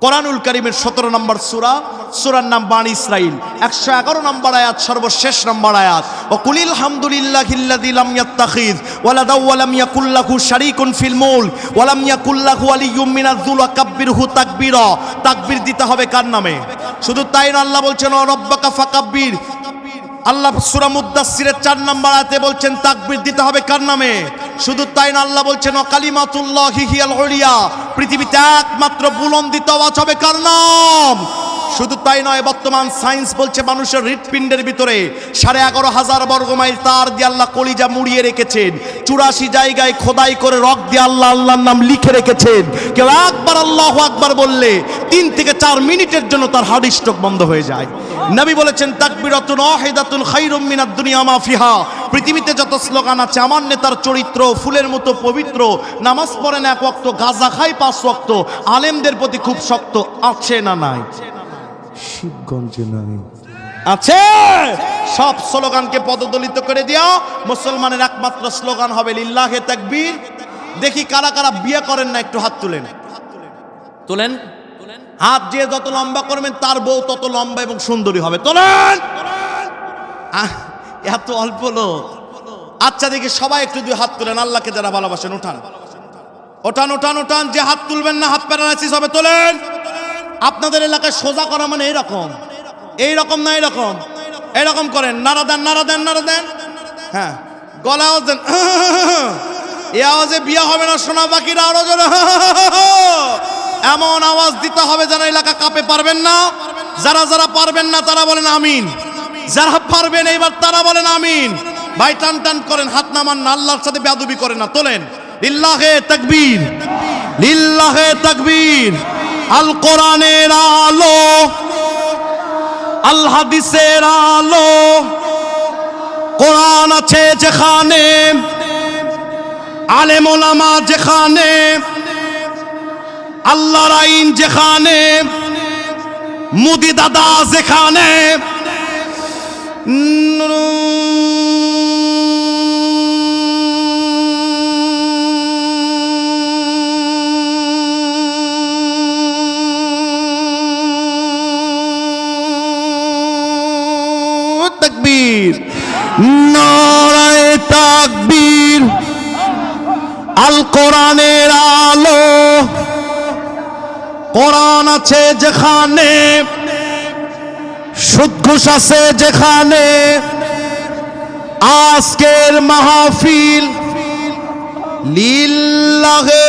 কোরআনুল কারীমের 17 নম্বর সূরা, সূরার নাম বানী ইসরাইল, 111 নম্বর আয়াত, সর্বশেষ নম্বর আয়াত। ও কুলিল হামদুলিল্লাহিল্লাযী লাম ইয়াত্তাখিয ওয়ালাদা ওয়া লাম ইয়াকুল লাহু শারীকুন ফিল মুলক ওয়া লাম ইয়াকুল লাহু ওয়ালিয়্যুম মিনায-যুল ওয়া কাব্বিরহু তাকবীরা। তাকবীর দিতে হবে কার নামে? শুধু তাই না, আল্লাহ বলছেন ও রব্বাকা ফাকাব্বির। আল্লাহ সূরা মুদ্দাসসিরের 4 নম্বর আয়াতে বলছেন তাকবীর দিতে হবে কার নামে? শুধু তাই না, আল্লাহ বলছেন ও কালিমাতুল্লাহি হিয়াল উলিয়া। পৃথিবীতে একমাত্র বুলন্দিত আওয়াজ হবে কার নাম? শুধু তাই নয়, বর্তমান সায়েন্স বলছে মানুষের হৃৎপিণ্ডের ভিতরে 11,500 বর্গমাইল তার দিয়ে আল্লাহ কলিজা মুড়িয়ে রেখেছেন। 84 জায়গায় খোদাই করে রক দিয়ে আল্লাহ আল্লাহর নাম লিখে রেখেছেন। কেউ একবার আল্লাহু আকবার বললে 3 থেকে 4 মিনিটের জন্য তার হার্ট স্ট্রোক বন্ধ হয়ে যায়। নবী বলেছেন তাকবীরাতুন ওয়াহিদাতুন খায়রুম মিনাদ দুনিয়া মা ফিহা। পৃথিবীতে যত স্লোগান আছে, আমার নেতার চরিত্র ফুলের মতো পবিত্র, নামাজ পড়েন 1 ওয়াক্ত, গাঁজা খায় 5 ওয়াক্ত, আলেমদের প্রতি খুব শক্ত, আছে না নাই? শিবগঞ্জে নাই, আছে। সব স্লোগানকে পদদলিত করে দিয়া মুসলমানের একমাত্র স্লোগান হবে লিল্লাহে তাকবীর। দেখি কারা কারা বিয়ে করেন না, একটু হাত তুলেন। তোলেন হাত, যে যত লম্বা করবেন তার বউ তত লম্বা এবং সুন্দরী হবে। তোলেন। এত অল্প লোক। আচ্ছা দেখি সবাই একটু 2 হাত তুলেন, আল্লাহকে যারা ভালোবাসেন। উঠান ওঠান ওঠান ওঠান। যে হাত তুলবেন না হাত প্যারালাইসিস হবে। তোলেন। আপনাদের এলাকায় সোজা করা মানে এইরকম, এইরকম না, এইরকম, এইরকম করেন। নাড়া দেন, নাড়া দেন, নাড়া দেন। হ্যাঁ, গলা আওয়াজ দেন। এই আওয়াজে বিয়ে হবে না সোনা বাকিরা, আরো জোরে এমন আওয়াজ দিতে হবে যেন এলাকা কাঁপে। পারবেন না? যারা যারা পারবেন না তারা বলেন আমিন। যারা পারবেন এইবার তারা বলেন আমিন। ভাই টান টান করেন, হাত নামান না, আল্লাহর সাথে বেয়াদবি করেন না। তোলেন। লিল্লাহে তাকবীর, লিল্লাহে তাকবীর। আল কোরআনের আলো, আল হাদিসের আলো। কোরআন আছে যেখানে, আলেম ওলামা যেখানে, আল্লাহর আইন যেখানে, মুদি দাদা যেখানে, তাকবীর, নারায়ে তাকবীর। আল কোরআনের আলো, কোরআন আছে যেখানে, সুদ ঘুষ আছে যেখানে, আজকের মাহফিল লিল্লাহে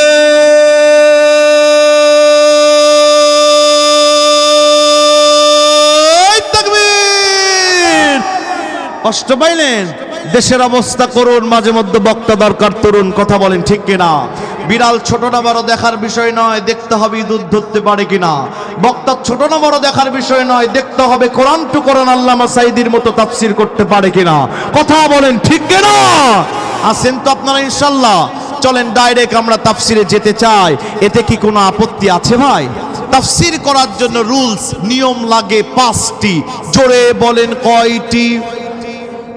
তাকবীর। কষ্ট পাইলেন? দেশের অবস্থা করুন, মাঝে মধ্যে বক্তা দরকার তরুণ, কথা বলেন ঠিক কিনা? বিড়াল ছোট না বড় দেখার বিষয় নয়, দেখতে হবে দুধ ধরতে পারে কিনা। বক্তা ছোট না বড় দেখার বিষয় নয়, দেখতে হবে কোরআন টু কোরআন আল্লামা সাঈদীর মতো তাফসীর করতে পারে কিনা। কথা বলেন ঠিক কিনা? আছেন তো আপনারা ইনশাআল্লাহ? চলেন ডাইরেক্ট আমরা তাফসীরে যেতে চাই। এতে কি কোনো আপত্তি আছে ভাই? তাফসীর করার জন্য রুলস নিয়ম লাগে 5টি। জোরে বলেন কয়টি?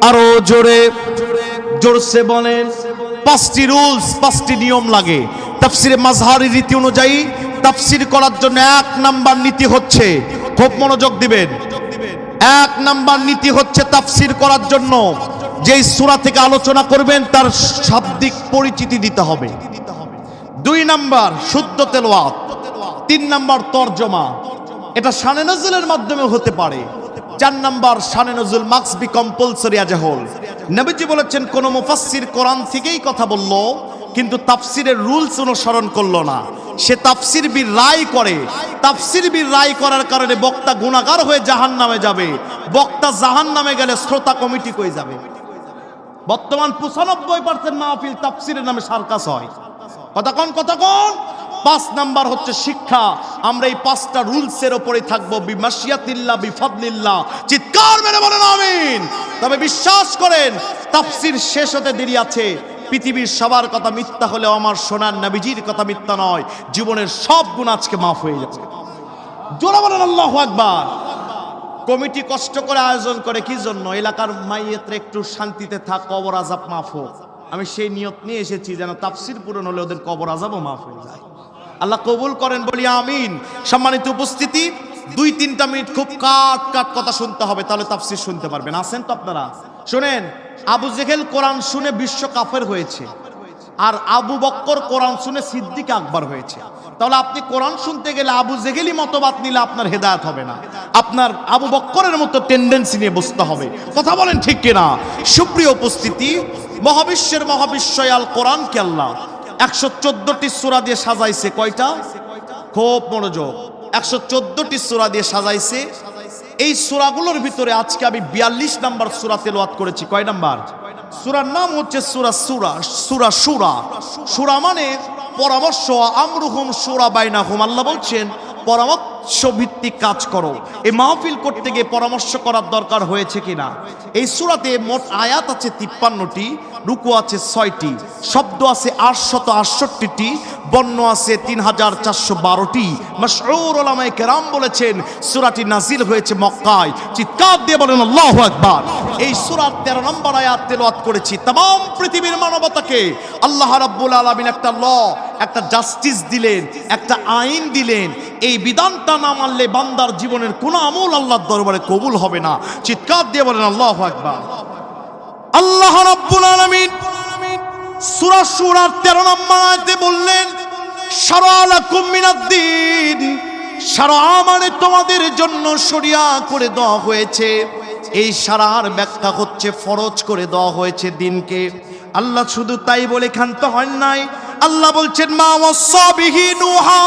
আরো জোরে, জোরসে বলেন। 5টি রুলস, 5টি নিয়ম লাগে। তাফসীরে মাযহারি রীতি অনুযায়ী তাফসীর করার জন্য 1 নাম্বার নীতি হচ্ছে, খুব মনোযোগ দিবেন, 1 নাম্বার নীতি হচ্ছে তাফসীর করার জন্য যেই সূরা থেকে আলোচনা করবেন তার শাব্দিক পরিচিতি দিতে হবে। 2 নাম্বার শুদ্ধ তেলাওয়াত। 3 নাম্বার তরজমা, এটা শানে নজুলের মাধ্যমে হতে পারে। 4 নাম্বার শানে নজুল must be compulsory as a whole. নবীজি বলেছেন কোন মুফাসসির কোরআন থেকেই কথা বলল কিন্তু তাফসীরের রুলস অনুসরণ করলো না, সে তাফসীর বির রায় করে। তাফসীর বির রায় করার কারণে বক্তা গুনাহগার হয়ে জাহান্নামে যাবে। বক্তা জাহান্নামে গেলে শ্রোতা কমিটি কই যাবে? বর্তমান 95% মাহফিল তাফসীরের নামে সার্কাস হয়। কথা কোন? 5 নাম্বার হচ্ছে শিক্ষা। আমরা এই 5টা রুলসের উপরে থাকবো, বিমাশিয়াতিল্লাহ বিফাদলিল্লাহ। চিৎকার মেরে বলেন আমিন। তবে বিশ্বাস করেন তাফসীর শেষ হতে দেরি আছে। পৃথিবীর সবার কথা মিথ্যা হলেও আমার সোনার নবীজির কথা মিথ্যা নয়। জীবনের সব গুনাহ আজকে মাফ হয়ে যাবে। জোরে বলেন আল্লাহু আকবার। কমিটি কষ্ট করে আয়োজন করে কি জন্য? এলাকার মাইয়েতরা একটু শান্তিতে থাক, কবর আযাব মাফ হোক। আমি সেই নিয়ত নিয়ে এসেছি যেন তাফসীর পূরণ হলে ওদের কবর আযাবও মাফ হয়ে যায়। আল্লাহ কবুল করেন, বলি আমিন। সম্মানিত উপস্থিতি, 2-3টা মিনিট খুব কাট কাট কথা শুনতে হবে, তাহলে তাফসীর শুনতে পারবেন। আছেন তো আপনারা? শুনেন, আবু জেহেল কোরআন শুনে বিশ্ব কাফের হয়েছে, আর আবু বক্কর কোরআন শুনে সিদ্দিক আকবর হয়েছে। তাহলে আপনি কোরআন শুনতে গেলে আবু জেহেলি মতবাদ নিলে আপনার হেদায়েত হবে না, আপনার আবু বক্করের মতো টেন্ডেন্সি নিয়ে বসতে হবে। কথা বলেন ঠিক কিনা? সুপ্রিয় উপস্থিতি, মহাবিশ্বের মহাবিশ্বয়াল কোরআনকে আল্লাহ 114টি সূরা দিয়ে সাজাইছে। কয়টা? খুব মনোযোগ, 114টি সূরা দিয়ে সাজাইছে। এই সূরাগুলোর ভিতরে আজকে আমি 42 নাম্বার সূরা তেলাওয়াত করেছি। কয় নাম্বার? সূরার নাম হচ্ছে সূরা সূরা। সূরা মানে পরামর্শ, আমরুহুম সূরা বাইনাহুম। আল্লাহ বলছেন পরামর্শ ভিত্তিক কাজ করো। এই মাহফিল করতে গিয়ে পরামর্শ করার দরকার হয়েছে কিনা? এই সূরাতে মোট আয়াত আছে 53টি, রুকু আছে 6টি, শব্দ আছে 868টি, বর্ণ আছে 3412টি। মাশউর উলামায়ে কেরাম বলেছেন সূরাটি নাজিল হয়েছে মক্কায়। চিৎকার দিয়ে বলেন আল্লাহু আকবার। এই সূরার 13 নম্বর আয়াত তেলাওয়াত করেছি। तमाम পৃথিবীর মানবতাকে আল্লাহ রাব্বুল আলামিন একটা একটা জাস্টিস দিলেন, একটা আইন দিলেন। এই বিধানটা না মানলে বান্দার জীবনের কোনো আমল আল্লাহর দরবারে কবুল হবে না। চিৎকার দিয়ে বলেন আল্লাহু আকবার। আল্লাহ রাব্বুল আলামিন সূরা সূরার 13 নম্বর আয়াতে বললেন শারআ লাকুম মিনাদ-দ্বীন, শারআ মানে তোমাদের জন্য শরিয়া করে দেওয়া হয়েছে। এই শারআর ব্যাখ্যা হচ্ছে ফরজ করে দেওয়া হয়েছে দিনকে। আল্লাহ শুধু তাই বলে ক্ষান্ত হন নাই, আল্লাহ বলছেন মা ওয়াসা বিহি নূহা,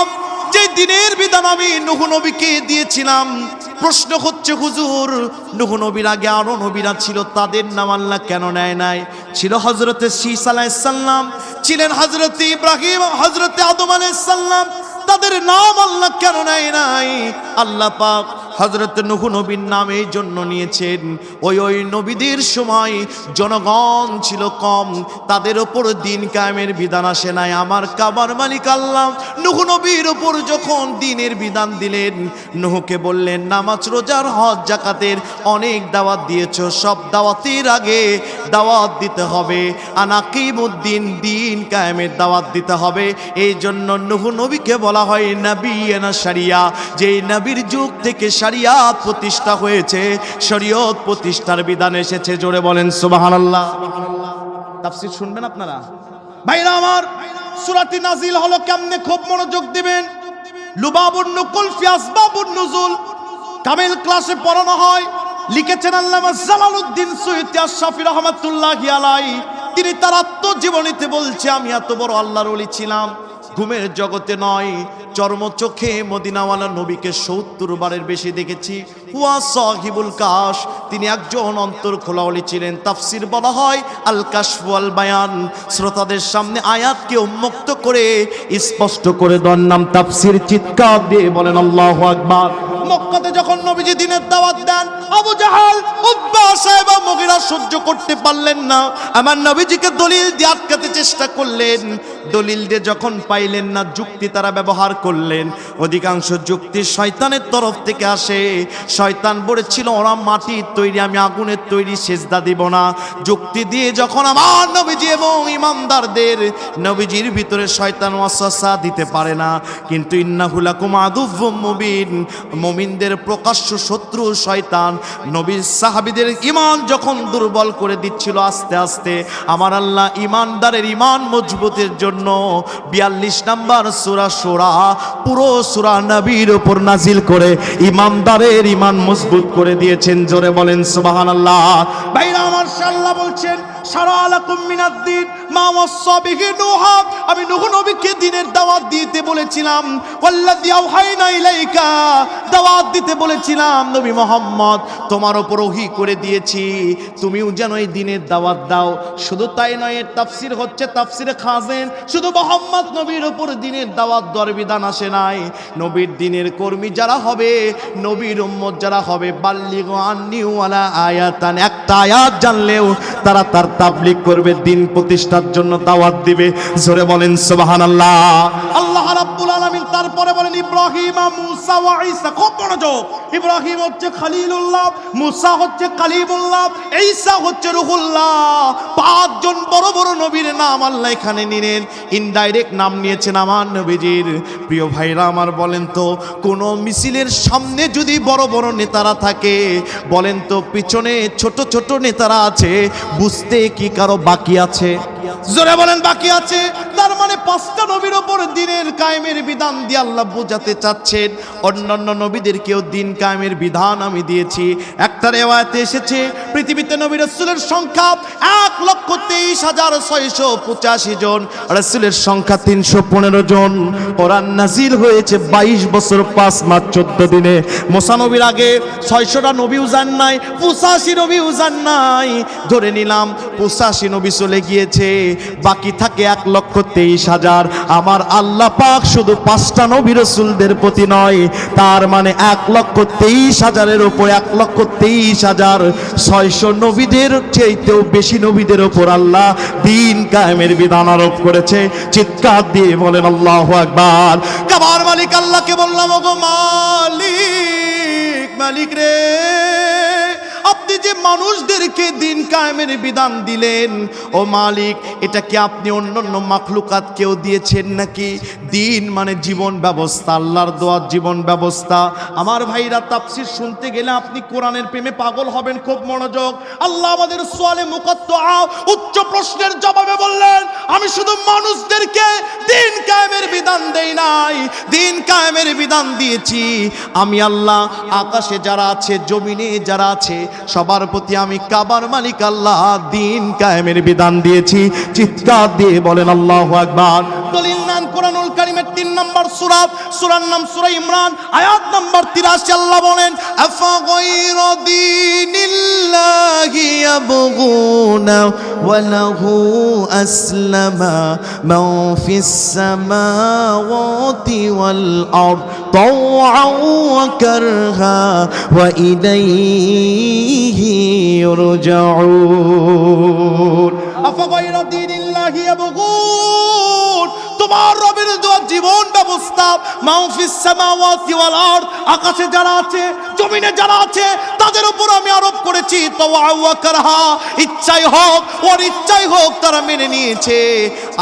যে দিনের বিধান আমি নূহ নবীকে দিয়েছিলাম। প্রশ্ন হচ্ছে হুজুর, নূহ নবীর আগে আরো নবীরা ছিল, তাদের নাম আল্লাহ কেন নেয় নাই? ছিল হযরতে শীস আলাইহিস সালাম, ছিলেন হযরতে ইব্রাহিম, হযরতে আদম আলাইহিস সালাম, তাদের নাম আল্লাহ কেন নেয় নাই? আল্লাহ পাক হযরত নূহ নবীর নাম এই জন্য নিয়েছেন, ওই নবীদের সময় জনগণ ছিল কম, তাদের ওপর দিন কায়েমের বিধান আসে নাই। আমার কাবার মালিক আল্লাহ নূহ নবীর ওপর যখন দিনের বিধান দিলেন, নূহকে বললেন নামাজ রোজার হজ যাকাতের অনেক দাওয়াত দিয়েছো, সব দাওয়াতের আগে দাওয়াত দিতে হবে আনাকিমুদ্দিন, দিন কায়েমের দাওয়াত দিতে হবে। এই জন্য নূহ নবীকে বলা হয় নবী না শরিয়া, যেই নবীর যুগ থেকে শরিয়াত প্রতিষ্ঠা হয়েছে, শরীয়ত প্রতিষ্ঠার বিধান এসেছে। জোরে বলেন সুবহানাল্লাহ। তাফসীর শুনবেন আপনারা? ভাইরা আমার, সূরাটি নাজিল হলো কেমনে? খুব মনোযোগ দিবেন। লুবাবুন নুকুল ফি আসবাবুন নুজুল কামিল ক্লাসে পড়ানো হয়। লিখেছেন আল্লামা জালালউদ্দিন সুয়ুতী আশ-শাফি রাহমাতুল্লাহি আলাইহি। তিনি তার আত্মজীবনীতে বলছে, আমি এত বড় আল্লাহর ওলি ছিলাম, ঘুমের জগতে নয়, চর্মচোখে মদিনাওয়ালা নবীকে 70 বারের বেশি দেখেছি। ওয়া সাহিবুল কাশ, তিনি একজন অন্তর খোলা ওলি ছিলেন। তাফসীর বলা হয় আল কাশফ ওয়াল বায়ান, শ্রোতাদের সামনে আয়াতকে উন্মুক্ত করে স্পষ্ট করে দেওয়ার নাম তাফসীর। চিৎকার দিয়ে বলেন আল্লাহু আকবার। মক্কাতে যখন নবীজি দিনের দাওয়াত দেন, আবু জাহাল, উতবা, সাইবা, মুগীরা সহ্য করতে পারলেন না। আমার নবীজিকে দলিল দিয়ে আটকাতে চেষ্টা করলেন। দলিল দিয়ে যখন পাইলেন না, যুক্তি তারা ব্যবহার করলেন। অধিকাংশ যুক্তি শয়তানের তরফ থেকে আসে। শয়তান বলেছিল ওরা মাটির তৈরি, আমি আগুনের তৈরি, সেজদা দিব না। যুক্তি দিয়ে যখন আমার নবীজি এবং ইমানদারদের, নবীজির ভিতরে শয়তান ওয়াসওয়াসা দিতে পারে না। কিন্তু ইন্নাহু লাকুম আদুউম মুবিন, মুমিনদের প্রকাশ্য শত্রু শয়তান। নবীর সাহাবীদের ঈমান যখন দুর্বল করে দিচ্ছিল আস্তে আস্তে, আমার আল্লাহ ঈমানদারের ঈমান মজবুতের জন্য 42 নাম্বার সূরা সূরা, পুরো সূরা নবীর উপর নাজিল করে ঈমানদারের ঈমান মজবুত করে দিয়েছেন। জোরে বলেন সুবহানাল্লাহ। ভাইরা আমার, আল্লাহ বলছেন শারআ লাকুম মিনাদ-দ্বীন মা ওয়াসা বিহি নূহা, আমি নূহ নবীকে দ্বীনের দাওয়াত দিতে বলেছিলাম। ওয়াল্লাযী আওহাইনা ইলাইকা, দাওয়াত দিতে বলেছিলাম নবী মুহাম্মদ, তোমার উপর ওহী করে দিয়েছি, তুমিও যেন এই দ্বীনের দাওয়াত দাও। শুধু তাই নয়, এর তাফসীর হচ্ছে তাফসীরে খাজেন, শুধু মুহাম্মদ নবীর উপর দ্বীনের দাওয়াত দেওয়ার বিধান আসে নাই। নবীর দ্বীনের কর্মী যারা হবে, নবীর উম্মত যারা হবে, বাল্লিগু আন্নী ওয়ালা আয়াতান, একটা আয়াত জানলেও তারা তার তাবলীগ করবে, দ্বীন প্রতিষ্ঠার জন্য দাওয়াত দিবে। জোরে বলেন সুবহানাল্লাহ। আল্লাহ রাব্বুল আলামিন তারপরে বলেন ইব্রাহিম মুসা ওয়া ঈসা। খুব মনোযোগ, ইব্রাহিম হচ্ছে খলিলুল্লাহ, মুসা হচ্ছে কালিমুল্লাহ, ঈসা হচ্ছে রূহুল্লাহ। পাঁচজন বড় বড় নবীর নাম আল্লাহ এখানে নিলেন, ইনডাইরেক্ট নাম নিয়েছেন আমার নবীজির। প্রিয় ভাইরা আমার, বলেন তো কোন মিছিলের সামনে যদি বড় বড় নেতারা থাকে, বলেন তো পিছনে ছোট ছোট নেতারা আছে, বুঝতে কি কারো বাকি আছে? জোরে বলেন বাকি আছে। তার মানে পাঁচটা নবীর ওপর দিনের কায়েমের বিধান দিয়ে আল্লাহ বোঝাতে চাচ্ছেন অন্যান্য নবীদেরকেও দিন কায়েমের বিধান আমি দিয়েছি। একটা রিওয়ায়াতে এসেছে পৃথিবীতে নবী রাসূলের সংখ্যা 1,23,685 জন, রাসূলের সংখ্যা 315 জন। কোরআন নাজিল হয়েছে 22 বছর 5 মাস 14 দিনে। মুসা নবীর আগে 600টা নবীও যান নাই, 85 নবীও যান নাই। ধরে নিলাম 85 নবী চলে গিয়েছে, বাকি থাকে 1,23,000। আমার আল্লাহ পাক শুধু 5টা নবী রাসূলদের প্রতি নয়, তার মানে 1,23,000-এর উপর 1,23,600 নবীদের চাইতেও বেশি নবীদের উপর আল্লাহ দিন কায়েমের বিধান আরোপ করেছে। চিৎকার দিয়ে বলেন আল্লাহু আকবার। কাবার মালিক আল্লাহকে বললাম, ওগো মালিক, মালিক রে, আপনি যে মানুষদেরকে দিন কায়েমের বিধান দিলেন, ও মালিক, এটা কি আপনি অন্যান্য মাখলুকাতকেও দিয়েছেন নাকি? দিন মানে জীবন ব্যবস্থা, আল্লাহর দেওয়া জীবন ব্যবস্থা। আমার ভাইরা, তাফসীর শুনতে গেলে আপনি কোরআনের প্রেমে পাগল হবেন। খুব মনোযোগ। আল্লাহ আমাদের সোয়ালে মুকাত্তাআ উচ্চ প্রশ্নের জবাবে বললেন, আমি শুধু মানুষদেরকে দিন কায়েমের বিধান দেই নাই, দিন কায়েমের বিধান দিয়েছি আমি আল্লাহ। আকাশে যারা আছে, জমিনে যারা আছে, সবার প্রতি আমি কাবার মালিক আল্লাহ দিন কায়েমের বিধান দিয়েছি। চিৎকার দিয়ে বলেন আল্লাহু আকবার। দলিল নান কোরআনুল কারীমের 3 নম্বর সূরা, সূরার নাম সূরা ইমরান, আয়াত নম্বর 83। আল্লাহ বলেন, আফা গায়রা দীনিল্লাহি ইয়াবগুনা ওয়া লাহু আসলামা মান ফিস সামাওয়াতি ওয়াল আরদ তাওআন ওয়া কারহা ওয়া ইলাইহি ইরজাউন। আফা গায়রা দীনিল্লাহি ইয়াবগুন, তোমার রবের দেওয়া জীবন ব্যবস্থা, মাউফিস সামাওয়াতি ওয়াল আরদ, আকাশে যারা আছে, জমিনে যারা আছে, তাদের উপর আমি আরোপ করেছি। তাওআ ওয়া কারহা, ইচ্ছাই হোক ওর ইচ্ছাই হোক তারা মেনে নিয়েছে।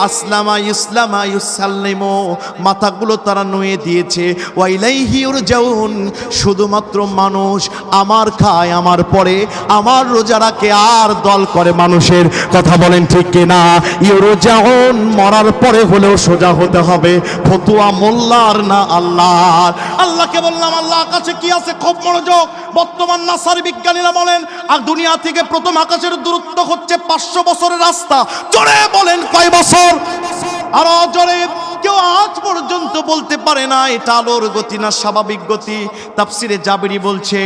আসলামা ইসলামা ইউসাল্লিমু, মাথাগুলো তারা নুয়ে দিয়েছে। ওয়া ইলাইহি ইরজাউন, শুধুমাত্র মানুষ আমার খায়, আমার পরে, আমার রোজা রাখে, আর দল করে মানুষের। কথা বলেন ঠিক কিনা? ইরজাউন, মরার পরে হলেও সোজা হতে হবে। ফতুয়া মোল্লার না আল্লাহর। আল্লাহকে বললাম, আল্লাহ আকাশে কি আছে? খুব মনোযোগ। বর্তমান নাসার বিজ্ঞানীরা বলেন, আর দুনিয়া থেকে প্রথম আকাশের দূরত্ব হচ্ছে 500 বছরের রাস্তা। জোরে বলেন কয় বছর? আরো জোরে। কেউ আজ পর্যন্ত বলতে পারে না এটা আলোর গতি না স্বাভাবিক গতি। তাফসিরে জাবেরি বলছে,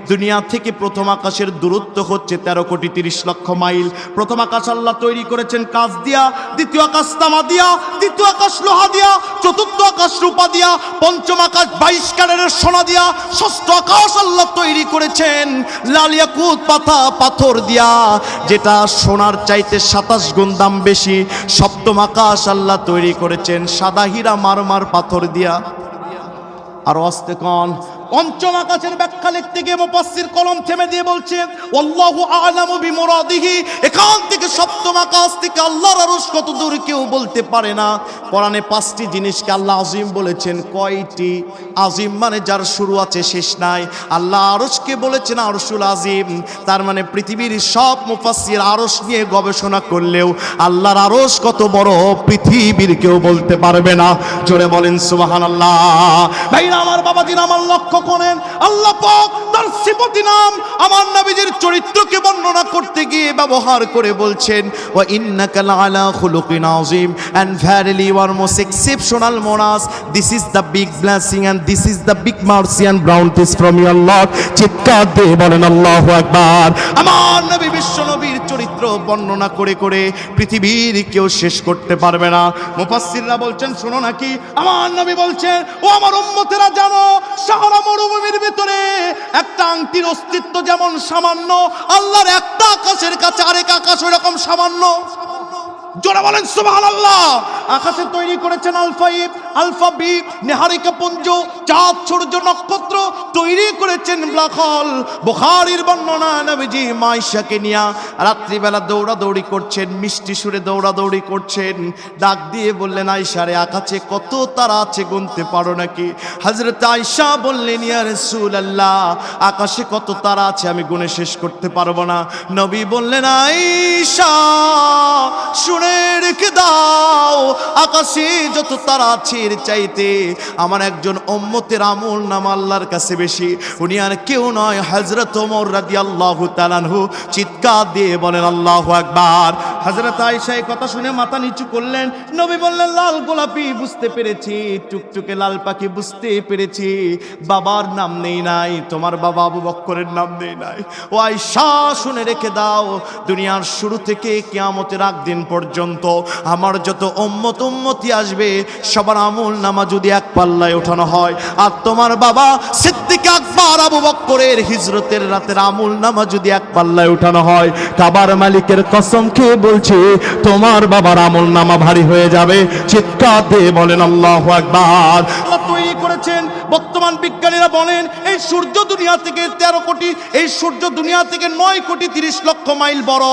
দুনিয়া থেকে প্রথম আকাশের দূরত্ব হচ্ছে 13,30,00,000 মাইল। প্রথম আকাশ আল্লাহ তৈরি করেছেন কাঁচ দিয়া, দ্বিতীয় আকাশ তামা দিয়া, তৃতীয় আকাশ লোহা দিয়া, চতুর্থ আকাশ রূপা দিয়া, পঞ্চম আকাশ 22 ক্যারেটের সোনা দিয়া, ষষ্ঠ আকাশ আল্লাহ তৈরি করেছেন লাল ইয়াকুত পাথর দিয়া, যেটা সোনার চাইতে 27 গুণ দাম বেশি। সপ্তম আকাশ আল্লাহ তৈরি করেছেন সাদা হীরা মারমার পাথর দিয়া। আর আস্তে কোন পঞ্চম আকাশের ব্যাখ্যা লিখতে গিয়ে মুফাসসির কলম থেমে দিয়ে বলছে, আল্লাহু আ'লামু বিমুরাদিহি, এখান থেকে সপ্তম আকাশ থেকে আল্লাহর আরশ কত দূর কেউ বলতে পারে না। কোরআনে 5টি জিনিসকে আল্লাহ আযীম বলেছেন। কয়টি? আযীম মানে যার শুরু আছে শেষ নাই। আল্লাহ আরশকে বলেছেন আরশুল আযীম। তার মানে পৃথিবীর সব মুফাসসির আরশ নিয়ে গবেষণা করলেও আল্লাহর আরশ কত বড় পৃথিবীর কেউ বলতে পারবে না। জোরে বলেন সুবহানাল্লাহ। ভাইরা আমার, বাবাজিরা আমার, লক্ষ্য করেন আল্লাহ পাক তার সিফাতি নাম আমার নবীজির চরিত্রকে বর্ণনা করতে গিয়ে ব্যবহার করে বলছেন, ওয়া ইন্নাকা লাআলা খুলুকিন আযীম, and verily you are most exceptional monas. This is the big blessing and this is the big mercy and bounties from your Lord. চিৎকার দিয়ে বলেন আল্লাহু আকবার। আমার নবী বিশ্ব নবীর চরিত্র বর্ণনা করে করে পৃথিবীর কেউ শেষ করতে পারবে না। মুফাসসিররা বলছেন, শোনো নাকি, আমার নবী বলছেন, ও আমার উম্মতেরা জানো, সাহারা মরুভূমির ভিতরে একটা আংটির অস্তিত্ব যেমন সামান্য, আল্লাহর একটা আকাশের কাছে আরেক আকাশ ওইরকম সামান্য। জোরে বলেন সুবহানাল্লাহ। আকাশে তৈরি করেছেন আলফা এ, আলফা বি, নেহারিকা পুঞ্জ, চাঁদ, সূর্য, নক্ষত্র, তৈরি করেছেন ব্ল্যাক হোল। বুখারীর বর্ণনা, নবীজি মাইশাকে নিয়া রাত্রিবেলা দৌড়াদৌড়ি করছেন, মিষ্টি সুরে দৌড়াদৌড়ি করছেন। ডাক দিয়ে বললেন, আয়েশা রে, আকাশে কত তারা আছে গুনতে পারো নাকি? হযরত আয়েশা বললেন, ইয়া রাসূলুল্লাহ, আকাশে কত তারা আছে আমি গুনে শেষ করতে পারবো না। নবী বললেন, আয়েশা শুনে রেখে দাও, আকাশে যত তারা আছে এর চাইতে আমার একজন উম্মতের আমল নামা আল্লাহর কাছে বেশি। উনি আর কেউ নয়, হযরত ওমর রাদিয়াল্লাহু তাআলা আনহু। চিৎকার দিয়ে বলেন আল্লাহু আকবার। হযরত আয়েশা এই কথা শুনে মাথা নিচু করলেন। নবী বললেন, লাল গোলাপি বুঝতে পেরেছি, টুকটুকে লাল পাখি বুঝতে পেরেছি, বাবার নাম নেই নাই, তোমার বাবা আবু বকরের নাম নেই নাই। ও আয়েশা শুনে রেখে দাও, দুনিয়ার শুরু থেকে কিয়ামতের আগ দিন পর্যন্ত আমার যত উম্মতি আসবে সবার আমল নামা যদি এক পাল্লায় ওঠানো হয়, আর তোমার বাবা সিদ্দিক আকবর আবু বকরের হিজরতের রাতের আমল নামা যদি এক পাল্লায় ওঠানো হয়, কাবার মালিকের কসম খেয়ে বলছি তোমার বাবার আমল নামা ভারী হয়ে যাবে। চিৎকার দিয়ে বলেন আল্লাহু আকবার। আল্লাহ তৈরি করেছেন, বর্তমান বিজ্ঞানীরা বলেন এই সূর্য দুনিয়া থেকে 13 কোটি, এই সূর্য দুনিয়া থেকে 9 কোটি 30 লক্ষ মাইল বড়।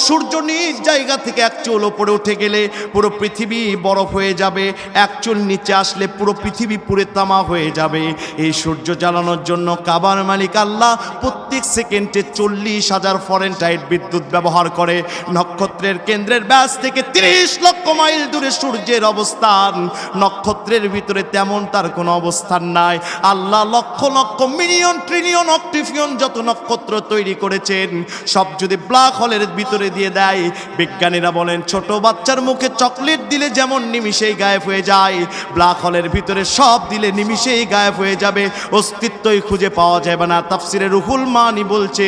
সূর্য নিজ জায়গা থেকে এক চুল উপরে উঠে গেলে পুরো পৃথিবী বরফ হয়ে যাবে, এক চুল নিচে আসলে পুরো পৃথিবী পুরে তামা হয়ে যাবে। এই সূর্য জ্বালানোর জন্য কাবার মালিক আল্লাহ প্রত্যেক সেকেন্ডে 40,000 ফরেনহাইট বিদ্যুৎ ব্যবহার করে। নক্ষত্রের কেন্দ্রের ব্যাস থেকে 30 লক্ষ মাইল দূরে সূর্যের অবস্থান, নক্ষত্রের ভিতরে তেমন তার কোনো অবস্থান নাই। আল্লাহ লক্ষ লক্ষ মিলিয়ন ট্রিলিয়ন অক্টিফিয়ন যত নক্ষত্র তৈরি করেছেন সব যদি ব্ল্যাক হোলের ভিতরে দিয়ে দেয়, বিজ্ঞানীরা বলেন ছোট বাচ্চার মুখে চকলেট দিলে যেমন নিমিষেই গায়েব হয়ে যায়, ব্ল্যাক হোলের ভিতরে সব দিলে নিমিষেই গায়েব হয়ে যাবে, অস্তিত্বই খুঁজে পাওয়া যাবে না। তাফসিরে রুহুল মানি বলছে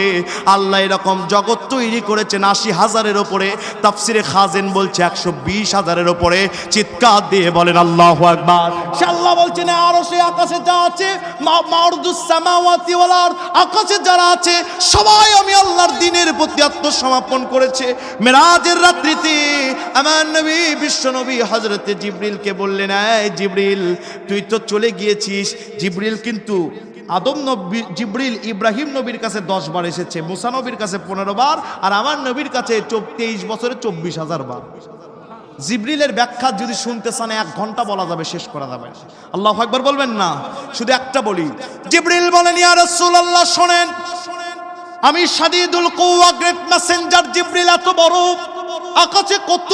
আল্লাহ এরকম জগৎ তৈরি করেছেন 80,000-এর ওপরে, তাফসিরে খাজেন বলছে 120,000-এর ওপরে। চিৎকার দিয়ে বলেন আল্লাহু আকবার। আল্লাহ বলছেন আরো সে আকাশে যা আছে, মারদুস সামাওয়াতি ওয়াল আরদ, আকাশে যারা আছে সবাই আমি আল্লাহর দ্বীনের প্রতি আত্মসমর্পণ করেছে। মেরাজের রাত্রিতে আমার নবী বিশ্ব নবী হযরতে জিবরিলকে বললেন, এই জিবরিল তুই তো চলে গিয়েছিস। জিবরিল কিন্তু আদম নবী জিবরিল ইব্রাহিম নবীর কাছে 10 বার এসেছে, মুসা নবীর কাছে 15 বার, আর আমার নবীর কাছে 23 বছরে 24,000 বার। জিবরিলের ব্যাখ্যা যদি শুনতে চান 1 ঘন্টা বলা যাবে, শেষ করা যাবে। আল্লাহু আকবার বলবেন না? শুধু একটা বলি। জিবরিল বলেন, ইয়া রাসূলুল্লাহ শোনেন, আমি শাদীদুল কুওয়া গ্রেট মেসেঞ্জার জিবরিল এত বড়, আকাশে কত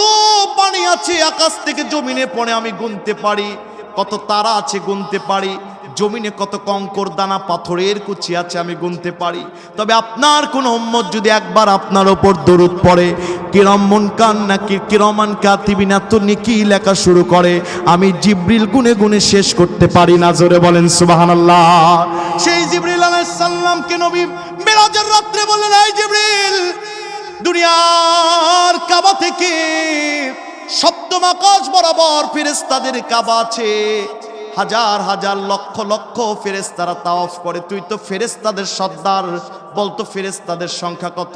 পানি আছে আকাশ থেকে জমিনে পড়ে আমি গুনতে পারি, কত তারা আছে গুনতে পারি, জমিনে কত কঙ্কর দানা পাথরের কুচি আছে আমি গুনতে পারি। তবে আপনার কোন উম্মত যদি একবার আপনার ওপর দরুদ পড়ে, কিরামান নাকি কিরামান কাতিবিন এত নেকি লেখা শুরু করে, আমি জিবরিল গুনে গুনে শেষ করতে পারি না। জোরে বলেন সুবহানাল্লাহ। সেই জিবরিল আলাইহিস সালামকে নবী মেরাজের রাতে বললেন, এই জিবরিল দুনিয়ার কাবা থেকে সপ্তম আকাশ বরাবর ফেরেশতাদের কাবা আছে, হাজার হাজার লক্ষ লক্ষ ফেরেশতারা তাওয়াফ করে, তুই তো ফেরেশতাদের সর্দার, বলতো ফেরেশতাদের সংখ্যা কত?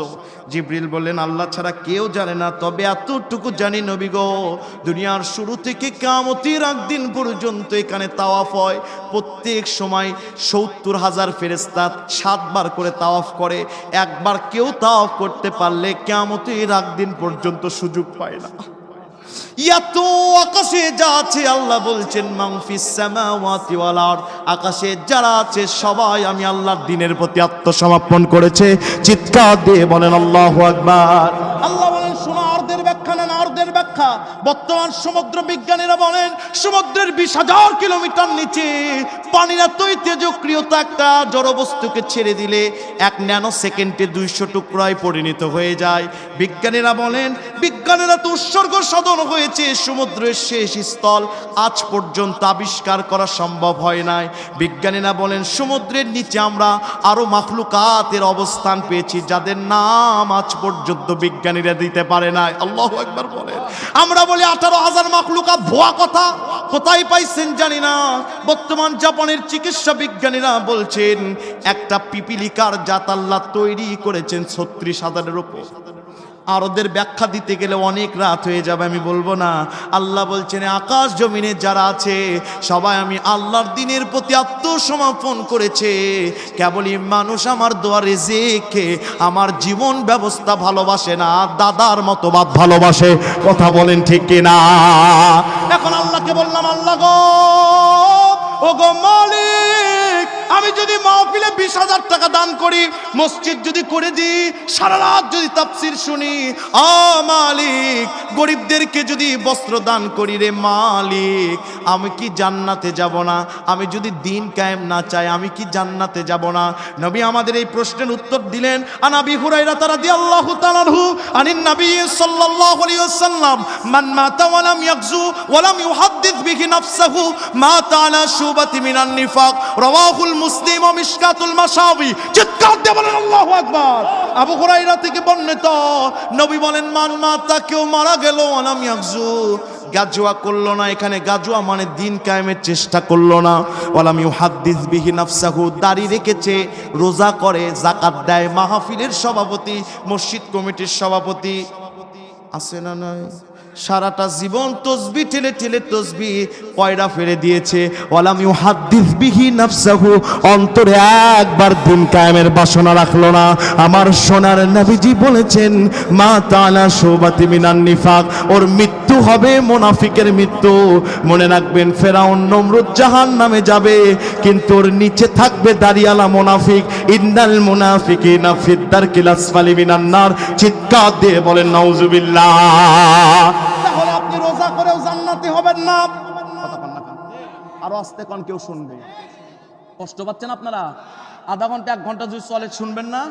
জিবরিল বললেন, আল্লাহ ছাড়া কেউ জানে না, তবে এতটুকু জানি নবী গো, দুনিয়ার শুরু থেকে কিয়ামতের আগ দিন পর্যন্ত এখানে তাওয়াফ হয়, প্রত্যেক সময় 70,000 ফেরেশতা 7 বার করে তাওয়াফ করে। একবার কেউ তাওয়াফ করতে পারলে কিয়ামতের আগ দিন পর্যন্ত সুযোগ পায় না। এত আকাশে যা আছে আল্লাহ বলছেন মানফিস সামাওয়াতি ওয়াল আরদ, আকাশে যারা আছে সবাই আমি আল্লাহর দ্বীনের প্রতি আত্মসমর্পণ করেছে। চিৎকার দিয়ে বলেন আল্লাহু আকবার। আল্লাহ বলেন শোনো, আরদের ব্যাখ্যা নেন, আরদের ব্যাখ্যা। বর্তমান সমুদ্র বিজ্ঞানীরা বলেন সমুদ্রের 20,000 কিলোমিটার নিচে পানির এতই তেজস্ক্রিয়তা, একটা জড়বস্তুকে ছেড়ে দিলে 1 ন্যানো সেকেন্ডে 200 টুকরায় পরিণত হয়ে যায়। বিজ্ঞানীরা বলেন, বিজ্ঞানীরা তো উৎসর্গ সাধন হয়েছে, সমুদ্রের শেষ স্থল আজ পর্যন্ত আবিষ্কার করা সম্ভব হয় নাই। বিজ্ঞানীরা বলেন সমুদ্রের নিচে আমরা আরো মাখলুকাতের অবস্থান পেয়েছি যাদের নাম আজ পর্যন্ত বিজ্ঞানীরা দিতে পারে নাই। আল্লাহু আকবার বলেন। আমরা বলি 18,000 মাখলুকাত, ভুয়া কথা, কোথায় পাইছেন জানি না। বর্তমান জাপানের চিকিৎসা বিজ্ঞানীরা বলছেন একটা পিপিলিকার জাত আল্লাহ তৈরি করেছেন 36,000-এর উপর। আর ওদের ব্যাখ্যা দিতে গেলে অনেক রাত হয়ে যাবে, আমি বলবো না। আল্লাহ বলছেন আকাশ জমিনে যারা আছে সবাই আমি আল্লাহর দ্বীনের প্রতি আত্মসমর্পণ করেছে। কেবলই মানুষ আমার দোয়া রিজিককে, আমার জীবন ব্যবস্থা ভালোবাসে না, দাদার মতবাদ ভালোবাসে। কথা বলেন ঠিক কিনা? এখন আল্লাহকে বললাম, আল্লাহ গো, ও গো মালিক, আমি যদি মাহফিলে 20,000 টাকা দান করি, মসজিদ যদি করে দিই, সারা রাত যদি তাফসীর শুনি, মালিক, গরিবদেরকে যদি বস্ত্র দান করি, রে মালিক, আমি কি জান্নাতে যাব না? আমি যদি দিন কায়েম না চাই, আমি কি জান্নাতে যাব না? নবী আমাদের এই প্রশ্নের উত্তর দিলেন। আন আবি হুরায়রা রাদিয়াল্লাহু তাআলা আনহু আনিন নবী সাল্লাল্লাহু আলাইহি ওয়াসাল্লাম, মান মাতা ওয়া লাম ইয়াগজু ওয়া লাম ইউহাদ্দিস বিহি নাফসাহু মাতা আলা শুবাতি মিনান নিফাক, রাওয়াহুল মুসলিম ও মিশকাতুল মাশাবি। চিৎকার দিয়ে বলেন আল্লাহু আকবার। আবু হুরায়রা থেকে বর্ণিত, নবী বলেন, মান মাতা, কেউ মারা গেল, ওয়া লাম ইয়াগজু, গাজওয়া করলো না। এখানে গাজওয়া মানে দিন কায়েমের চেষ্টা করলো না। ওয়ালাম ইউহাদ্দিস বিহি নাফসাহু, দাড়ি রেখেছে, রোজা করে, যাকাত দেয়, মাহফিলের সভাপতি, মসজিদ কমিটির সভাপতি আছে না নাই, সারাটা জীবন তসবি ঠেলে ঠেলে তসবি পয়রা ফেলে দিয়েছে। ওয়ালাম ইউহাদ্দিস বিহি নাফসাহু, অন্তরে একবার দিন কায়েমের বাসনা রাখলো না। আমার সোনার নবীজি বলেছেন, মা তাআলা শুবাতি মিনান নিফাক, ওর মৃত্যু হবে মুনাফিকের মৃত্যু। মনে রাখবেন, ফেরাউন নমরুদ জাহান্নামে যাবে, কিন্তু ওর নিচে থাকবে দাড়িয়ালা মুনাফিক। ইন্নাল মুনাফিকিনা ফিদ দারকিল আসফালি মিনান নার। চিৎকার দিয়ে বলেন নাউজুবিল্লাহ। তাহলে আপনি রোজা করেও জান্নাতি হবেন না। আরো আস্তে কোন কেউ শুনবে, কষ্ট পাচ্ছেন আপনারা? আধা ঘন্টা 1 ঘন্টা যদি চলে শুনবেন না?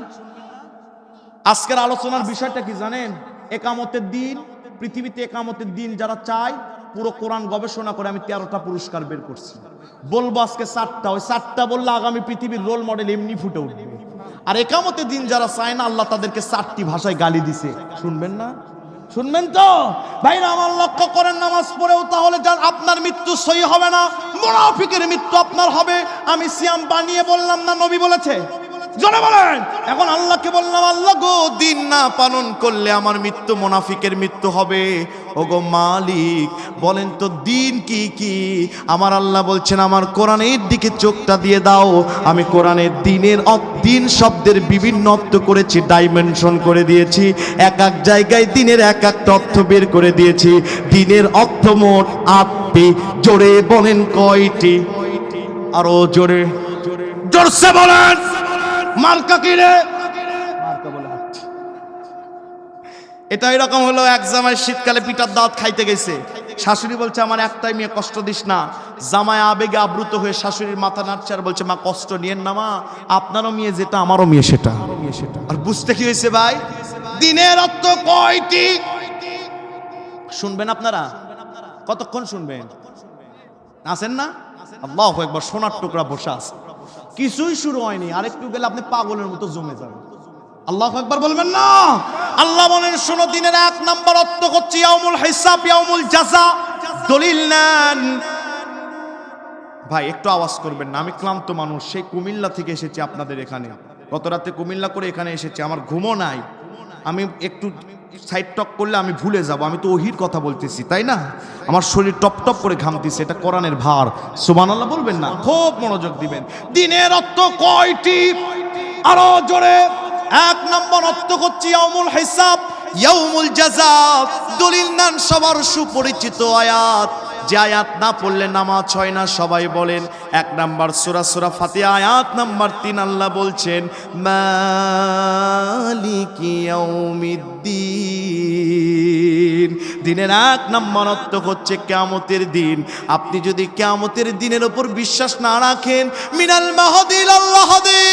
আজকের আলোচনার বিষয়টা কি জানেন? একামতের দিন। পৃথিবীতে একামতের দিন যারা চায়, পুরো কোরআন গবেষণা করে আমি 13টা পুরস্কার বের করছি। বলবো আজকে 4টা, ওই 4টা বললে আগামী পৃথিবীর রোল মডেল এমনি ফুটে উঠবে। আর একামতের দিন যারা চায় না, আল্লাহ তাদেরকে 4টি ভাষায় গালি দিছে। শুনবেন না? শুনবেন তো ভাইরা আমার? লক্ষ্য করেন, নামাজ পড়েও তাহলে যান আপনার মৃত্যু সহি হবে না, মুনাফিকের মৃত্যু আপনার হবে। আমি সিয়াম বানিয়ে বললাম না, নবী বলেছে? জোরে বলেন। এখন আল্লাহকে বললাম, আল্লাহ গো, দিন না পালন করলে আমার মৃত্যু মুনাফিকের মৃত্যু হবে। ওগো মালিক, বলেন তো দিন কি কি? আমার আল্লাহ বলছেন, আমার কোরআনের দিকে চোখটা দিয়ে দাও। আমি কোরআনের দিনের দিন শব্দের বিভিন্ন অর্থ করেছি, ডাইমেনশন করে দিয়েছি। এক এক জায়গায় দিনের এক এক অর্থ বের করে দিয়েছি। দিনের অর্থ মোট 8টি। জোরে বলেন কয়টি? আরো জোরে, জোরসে বলেন। মার্কা কি রে? মার্কা বলে 8টি। এটা এরকম হলো, এক জামাই শীতকালে পিঠার দাঁত খাইতে গেছে। শাশুড়ি বলছে, আমার একটাই মেয়ে, কষ্ট দিস না। জামাই আবেগে আবৃত হয়ে শাশুড়ির মাথা নাড়ছে আর বলছে, মা কষ্ট নিয়েন না মা, আপনারও মেয়ে যেটা আমারও মেয়ে সেটা। আর বুঝতে কি হয়েছে ভাই? দিনের অর্থ কয়টি? শুনবেন আপনারা? কতক্ষণ শুনবেন? আছেন না? আল্লাহু আকবার। সোনার টুকরা বসে আছে, কিছুই শুরু হয়নি, আরেকটু গেলে আপনি পাগলের মতো জমে যাবেন। আল্লাহু আকবার বলবেন না? আল্লাহ বলেন, শোনো, দিনের 1 নম্বর অর্থ হচ্ছে ইয়াউমুল হিসাব, ইয়াউমুল জাযা। দলিল নেন ভাই, একটু আওয়াজ করবেন না, আমি ক্লান্ত মানুষ। সেই কুমিল্লা থেকে এসেছি আপনাদের এখানে, গত রাতে কুমিল্লা করে এখানে এসেছি। আমার ঘুমও নাই, আমি একটু সাইড টক করলে আমি ভুলে যাব। আমি তো ওহির কথা বলতেছি, তাই না? আমার শরীর টপ টপ করে ঘামতেছে, এটা কোরআনের ভার। সুবহানাল্লাহ বলবেন না? খুব মনোযোগ দিবেন। দিনের অর্থ কয়টি? আরো জোরে। 1 নম্বর অর্থ হচ্ছে ইয়াউমুল হিসাব, ইয়াউমুল জাযা। দলিল নেন, সবার সুপরিচিত আয়াত, যে আয়াত না পড়লে নামাজ হয় না। সবাই বলেন। 1 নম্বর সূরা ফাতিহা, আয়াত নাম্বার 3। আল্লাহ বলছেন, মালিকি ইয়াউমিদ্দিন। দিনের 1 নম্বর অর্থ হচ্ছে কিয়ামতের দিন। আপনি যদি কিয়ামতের দিনের উপর বিশ্বাস না রাখেন, মিনাল মাহদি ইলাল লাহদি,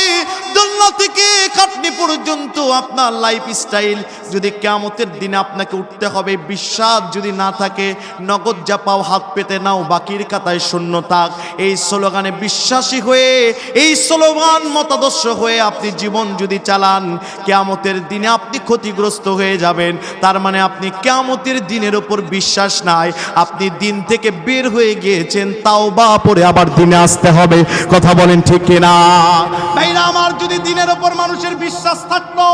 দুনিয়া থেকে খাটনি পর্যন্ত আপনার লাইফ স্টাইল যদি কিয়ামতের দিনে আপনাকে উঠতে হবে, বিশ্বাস যদি না থাকে, নগদ যা পাও হাত পেতে নাও, বাকির খাতায় শূন্য থাক। এই স্লোগানে বিশ্বাসী হয়ে, এই স্লোগান মতাদর্শ হয়ে আপনি জীবন যদি চালান, কিয়ামতের দিনে আপনি ক্ষতিগ্রস্ত হয়ে যাবেন। তার মানে আপনি কিয়ামতের দিনের উপর বিশ্বাস নাই, আপনি দিন থেকে বের হয়ে গিয়েছেন, তাওবা পরে আবার দিনে আসতে হবে। কথা বলেন ঠিক কিনা? ভাইরা আমার, যদি দিনের উপর মানুষের বিশ্বাস থাকতো,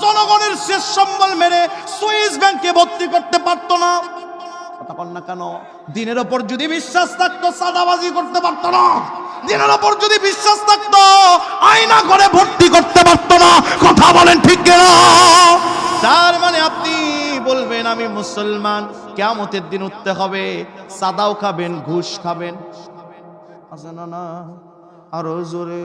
জনগণের শেষ সম্বল মেরে সুইস ব্যাংকে ভর্তি করতে পারতো না। কথা বল না কেন? দিনের উপর যদি বিশ্বাস থাকতো সাদাবাজি করতে পারতো না। দিনের উপর যদি বিশ্বাস থাকতো আয়না করে ভর্তি করতে পারতো না। কথা বলেন ঠিক কিনা? তার মানে আপনি বলবেন আমি মুসলমান, কিয়ামতের দিন উঠতে হবে, সাদাও খাবেন, ঘুষ খাবেন, আছে না? না, আরো জোরে।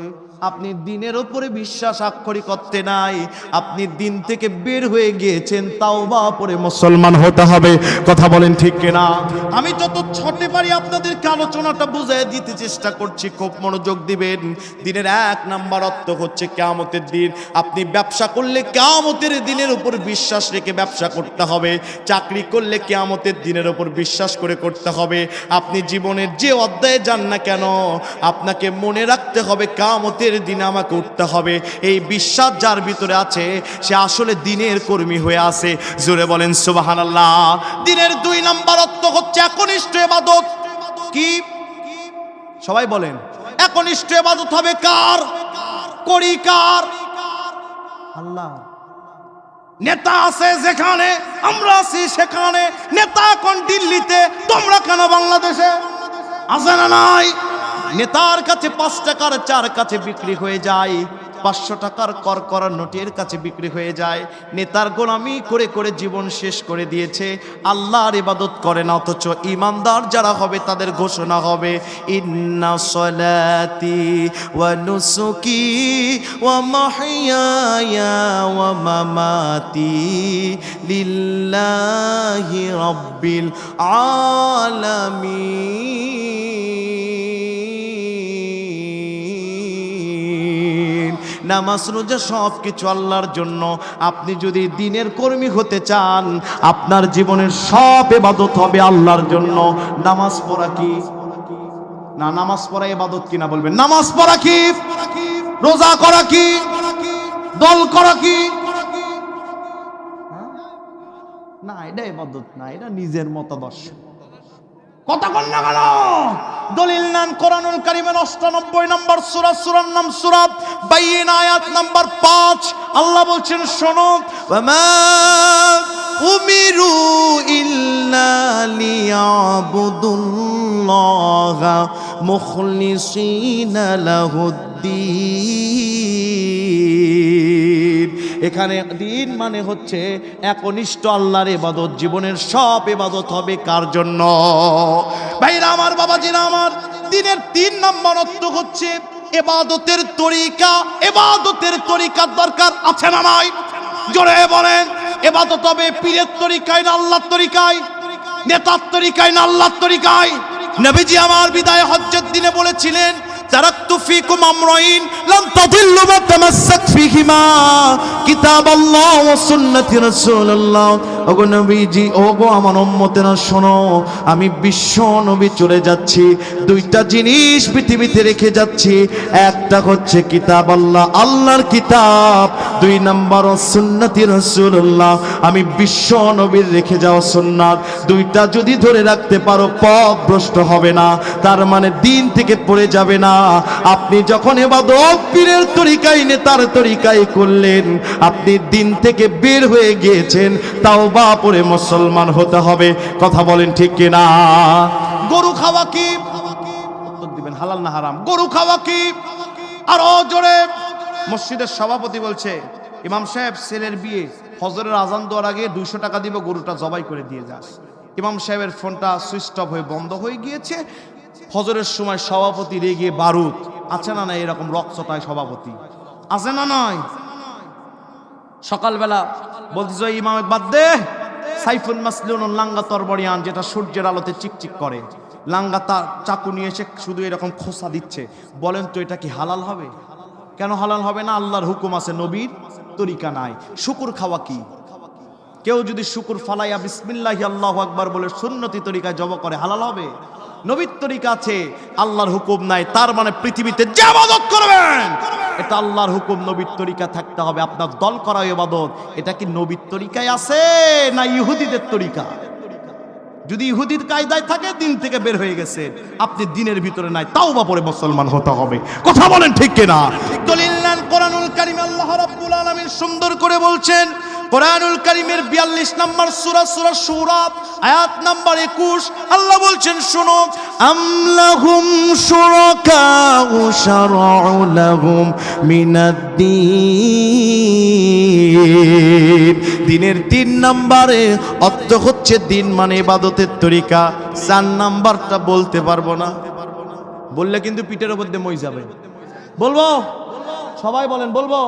আপনি দিনের উপরে বিশ্বাস আক্ষরিক করতে নাই, আপনি দিন থেকে বের হয়ে গিয়েছেন, তাওবা পড়ে মুসলমান হতে হবে। কথা বলেন ঠিক কিনা? আমি যত ছোটে পারি আপনাদেরকে আলোচনাটা বুঝিয়ে দিতে চেষ্টা করছি, খুব মনোযোগ দিবেন। দিনের এক নাম্বার অর্থ হচ্ছে কিয়ামতের দিন। আপনি ব্যবসা করলে কিয়ামতের দিনের উপর বিশ্বাস রেখে ব্যবসা করতে হবে। চাকরি করলে কিয়ামতের দিনের উপর বিশ্বাস করে করতে হবে। আপনি জীবনের যে অধ্যায়ে যান না কেন, আপনাকে মনে রাখতে হবে কিয়ামতের দিনে আমাকে উঠতে হবে। এই বিশ্বাস যার ভিতরে আছে সে আসলে দিনের কর্মী হয়ে আছে। জোরে বলেন সুবহানাল্লাহ। দিনের দুই নাম্বার অর্থ হচ্ছে একনিষ্ঠ ইবাদত। কি? সবাই বলেন, একনিষ্ঠ ইবাদত হবে কার? করি কার? আল্লাহ। নেতা আছে যেখানে, আমরা আছি সেখানে। নেতা কোন দিল্লিতে, তোমরা কেন বাংলাদেশে? আছে না নাই? নেতার কাছে 5 টাকার চার কাছে বিক্রি হয়ে যায়, 500 টাকার করকরার নোটের কাছে বিক্রি হয়ে যায়। নেতার গোলামি করে করে জীবন শেষ করে দিয়েছে, আল্লাহর ইবাদত করে না। অথচ ইমানদার যারা হবে তাদের ঘোষণা হবে ইন্না সলাতি ওয়া নুসুকি ওয়া মাহইয়ায়া ওয়া মামাতি লিল্লাহি রাব্বিল আলামিন। নামাজ রোজা সব কিছু আল্লাহর জন্য। আপনি যদি দিনের কর্মী হতে চান, আপনার জীবনের সব ইবাদত হবে আল্লাহর জন্য। নামাজ পড়া কি না? নামাজ পড়া ইবাদত কিনা বলবেন? নামাজ পড়া কি? রোজা করা কি? দল করা কি? না, এটা ইবাদত না, এটা নিজের মতাদর্শ। কথা বল না কেন? দলিল নান কোরআনুল কারীমের 98 নম্বর সূরা, সূরার নাম সূরা বাইয়িনা, আয়াত নাম্বার 5। আল্লাহ বলছেন শোনো, ওয়ামা উমিরু ইল্লা লিয়াবুদুল্লাহা মুখলিসিনা লাহুদ্দিন। এখানে দিন মানে হচ্ছে একনিষ্ঠ আল্লাহর ইবাদত। জীবনের সব ইবাদত হবে কার জন্য? ভাইরা আমার, বাবাজিরা আমার, দিনের 3 নম্বর অর্থ হচ্ছে ইবাদতের তরিকা। ইবাদতের তরিকার দরকার আছে না নাই? জোরে বলেন। ইবাদত হবে পীরের তরিকায় না আল্লাহর তরিকায়? নেতার তরিকায় না আল্লাহর তরিকায়? নবীজি আমার বিদায় হজ্জের দিনে বলেছিলেন, তারাকতু ফিকুম আমরাইন লান তাদিল্লু মা তামাসসাক ফিহিমা কিতাবাল্লাহ ওয়া সুন্নতি রাসূলুল্লাহ। ওগো নবীজি, ওগো আমার উম্মতেরা শোনো, আমি বিশ্ব নবী চলে যাচ্ছি, 2টা জিনিস পৃথিবীতে রেখে যাচ্ছি। একটা হচ্ছে কিতাব আল্লাহ, আল্লাহর কিতাব। 2 নাম্বার সুন্নতি রাসূলুল্লাহ, আমি বিশ্ব নবীর রেখে যাওয়া সুন্নাত। 2টা যদি ধরে রাখতে পারো পথ ভ্রষ্ট হবে না, তার মানে দিন থেকে পড়ে যাবে না। আপনি যখন ইবাদত পীরের তরিকায় নেতার তরিকায় করলেন, আপনি দিন থেকে বের হয়ে গিয়েছেন, তাওবা পড়ে মুসলমান হতে হবে। কথা বলেন ঠিক কিনা? গরু খাওয়া কি? উত্তর দিবেন হালাল না হারাম? গরু খাওয়া কি? আরো জোরে। মসজিদের সভাপতি বলছে, ইমাম সাহেব ছেলের বিয়ে, ফজরের আজান দেওয়ার আগে 200 টাকা দিব, গরুটা জবাই করে দিয়ে যাস। ইমাম সাহেবের ফোনটা সুইচ অফ হয়ে বন্ধ হয়ে গিয়েছে। ফজরের সময় সভাপতি রেগে বারুদ। আছে না নাই এরকম রক্তটায় সভাপতি? আছে না নয়? সকালবেলা বলতেছে, ইমাম বাদ দে, সাইফুল মাসলুন লাঙ্গা তরবারিয়ান, যেটা সূর্যের আলোতে চিকচিক করে, লাঙ্গা তার চাকু নিয়ে এসে শুধু এরকম খোসা দিচ্ছে। বলেন তো এটা কি হালাল হবে? কেন হালাল হবে না? আল্লাহর হুকুম আছে, নবীর তরিকা নাই। শুকুর খাওয়া কি? কেউ যদি শুকুর ফালাইয়া বিসমিল্লাহি আল্লাহু আকবার বলে সুন্নতি তরিকায় জব করে, হালাল হবে? নবীর তরিকা আছে, আল্লাহর হুকুম নাই। তার মানে পৃথিবীতে যে ইবাদত করবেন এটা আল্লাহর হুকুম, নবীর তরিকা থাকতে হবে। আপনার দল করা ইবাদত, এটা কি নবীর তরিকায় আছে না ইহুদিদের তরিকা? যদি ইহুদির কায়দায় থাকে, দিন থেকে বের হয়ে গেছে, আপনি দিনের ভিতরে নাই, তাওবা পড়ে মুসলমান হতে হবে। কথা বলেন ঠিক কিনা? দলিল নান কোরআনুল কারীমে আল্লাহ রাব্বুল আলামিন সুন্দর করে বলছেন কোরআনুল কারীমের 42 নম্বর সূরা সূরা শূরা আয়াত নাম্বার 21 আল্লাহ বলছেন শোনো আমলাহুম শুরাকাউ শারউ লাহুম মিনাদ-দ্বীন দ্বীনের 3 নম্বরে অর্থ হচ্ছে দিন মানে ইবাদতের তরিকা 4 নাম্বারটা বলতে পারবো না বললে কিন্তু পিঠের উপর দিয়ে মই যাবে বলবো সবাই বলেন বলবো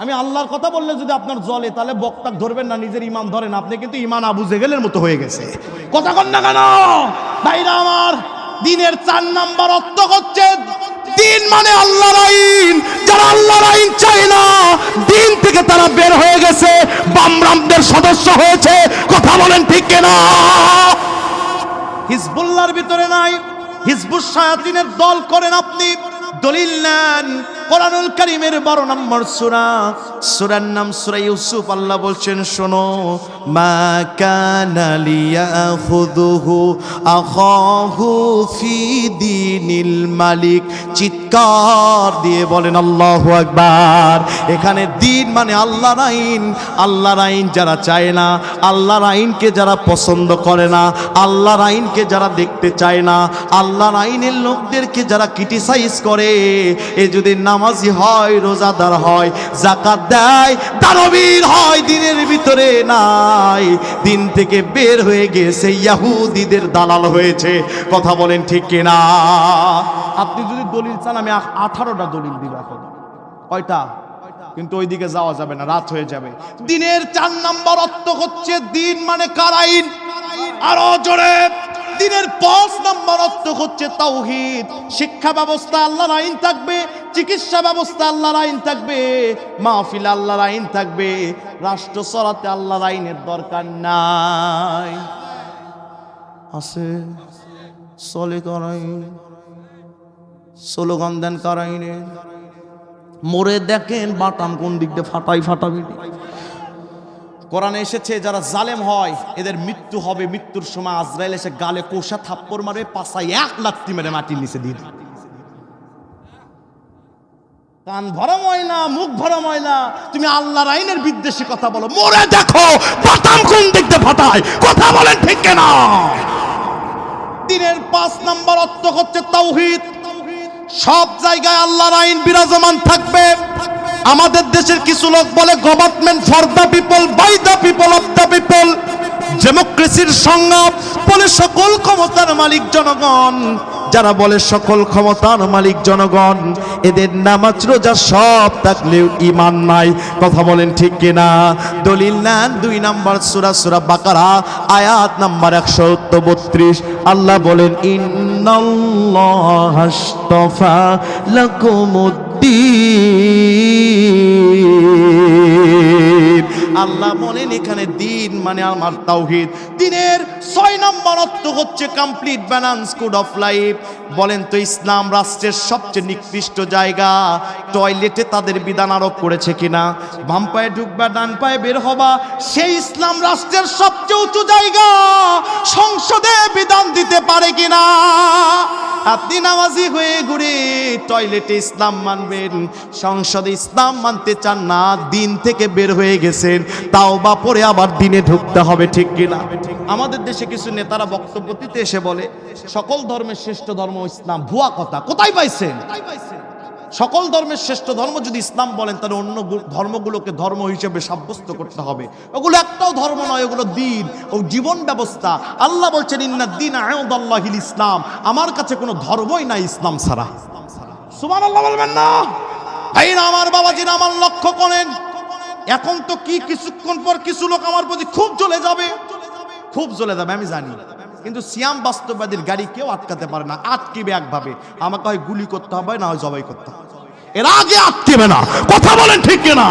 আমি আল্লাহর কথা বললে যদি আপনার জ্বলে তাহলে বক্তা ধরবেন না নিজের ঈমান ধরেন আপনি কিন্তু ঈমান আবু জেহেলের মতো হয়ে গেছে কথা কন না কেন ভাইরা আমার দিনের 4 নাম্বার অর্থ হচ্ছে দিন মানে আল্লাহর আইন যারা আল্লাহর আইন চায় না দিন থেকে তারা বের হয়ে গেছে বামরামদের সদস্য হয়েছে কথা বলেন ঠিক কিনা হিজবুল্লাহর ভিতরে নাই হিজবুশ শায়াতিনের দল করেন আপনি দলিল নেন কোরআনুল কারীমের 12 নম্বর সূরা সূরার নাম সূরা ইউসুফ আল্লাহ বলছেন শোনো মা কানা লিয়াখুযুহু আখাহু ফি দীনিল মালিক চিৎকার দিয়ে বলেন আল্লাহু আকবার এখানে দিন মানে আল্লাহর আইন যারা চায় না আল্লাহর আইনকে যারা পছন্দ করে না আল্লাহর আইনকে যারা দেখতে চায় না আল্লাহর আইনের লোকদেরকে যারা ক্রিটিসাইজ করে এ যদি নামাজি হয় রোজাদার হয় যাকাত দেয় দানবীর হয় দিনের ভিতরে নাই দিন থেকে বের হয়ে গেছে ইহুদিদের দালাল হয়েছে কথা বলেন ঠিক কিনা আপনি যদি দলিল চান আমি 18টা দলিল দিব এখন কয়টা কিন্তু ওইদিকে যাওয়া যাবে না রাত হয়ে যাবে দিনের 4 নম্বর অর্থ হচ্ছে দিন মানে কার আইন আরো জোরে দিনের 5 নম্বর অর্থ হচ্ছে তাওহীদ শিক্ষা ব্যবস্থা আল্লাহর আইন থাকবে চিকিৎসা ব্যবস্থা আল্লাহর আইন থাকবে মাহফিল আল্লাহর আইন থাকবে রাষ্ট্র চলাতে আল্লাহর আইনের দরকার নাই আছে চলে করাই স্লোগান দেন কারাইনে মোরে দেখেন বাটাম কোন দিক দিয়ে ফাটাবি কোরআনে এসেছে যারা জালেম হয় এদের মৃত্যু হবে মৃত্যুর সময় আজরাইল এসে গালে কোষা থাপ্পড় মারবে পাছায় 1 লাথি মেরে মাটির নিচে দিয়ে কান ভরা ময়লা মুখ ভরা ময়লা তুমি আল্লাহর আইনের বিদ্বেষী কথা বলো মোরে দেখো বাটাম কোন দিক দিয়ে ফাটায় কথা বলেন ঠিক কিনা দিনের 5 নম্বর অর্থ হচ্ছে তাওহীদ সব জায়গায় আল্লাহর আইন বিরাজমান থাকবে আমাদের দেশের কিছু লোক বলে government for the people by the people of the people ডেমোক্রেসির সংজ্ঞা বলে সকল ক্ষমতার মালিক জনগণ যারা বলে সকল ক্ষমতার মালিক জনগণ এদের নামাজ রোজা সব থাকলেও ঈমান নাই কথা বলেন ঠিক কিনা দলিল নেন 2 নম্বর সূরা বাকারা আয়াত নাম্বার 132 আল্লাহ বলেন ইন্নাল্লাহা আশতাফা লাকুমুদ্দীন আল্লাহ বলেন এখানে দিন মানে আমার তাওহীদ দিনের 6 নম্বর অর্থ হচ্ছে complete balance code of life বলেন তো ইসলাম রাষ্ট্রের সবচেয়ে নিকৃষ্ট জায়গা টয়লেটে তাদের বিধান আরোপ করেছে কিনা বাম পায়ে ঢুকবা ডান পায়ে বের হবা সেই ইসলাম রাষ্ট্রের সবচেয়ে উঁচু জায়গা সংসদে বিধান দিতে পারে কিনা আপনি নামাজি হয়ে ঘুরে টয়লেটে ইসলাম মানবেন সংসদে ইসলাম মানতে চান না দিন থেকে বের হয়ে গেছেন তাওবা পড়ে আবার দিনে ঢুকতে হবে ঠিক কিনা আমাদের দেশে কিছু নেতারা বক্তব্য দিতে এসে বলে সকল ধর্মের শ্রেষ্ঠ ধর্ম ইসলাম ভুয়া কথা কোথায় পাইছেন সকল ধর্মের শ্রেষ্ঠ ধর্ম যদি ইসলাম বলেন তাহলে অন্য ধর্মগুলোকে ধর্ম হিসেবে সাব্যস্ত করতে হবে ওগুলো একটাও ধর্ম নয় ওগুলো দিন ও জীবন ব্যবস্থা আল্লাহ বলছেন ইন্নাদ-দীনা ইনদাল্লাহিল ইসলাম আমার কাছে কোনো ধর্মই নাই ইসলাম ছাড়া সুবহানাল্লাহ বলবেন না ভাইরা আমার বাবাজিরা আমার লক্ষ্য করেন এখন তো কি কিছুক্ষণ পর কিছু লোক আমার প্রতি খুব জ্বলে যাবে আমি জানি কিন্তু সিয়াম বাস্তববাদীর গাড়ি কেউ আটকাতে পারে না আটকিবে একভাবে আমাকে হয় গুলি করতে হবে না হয় জবাই করতে হবে এর আগে আটকিবে না কথা বলেন ঠিক কিনা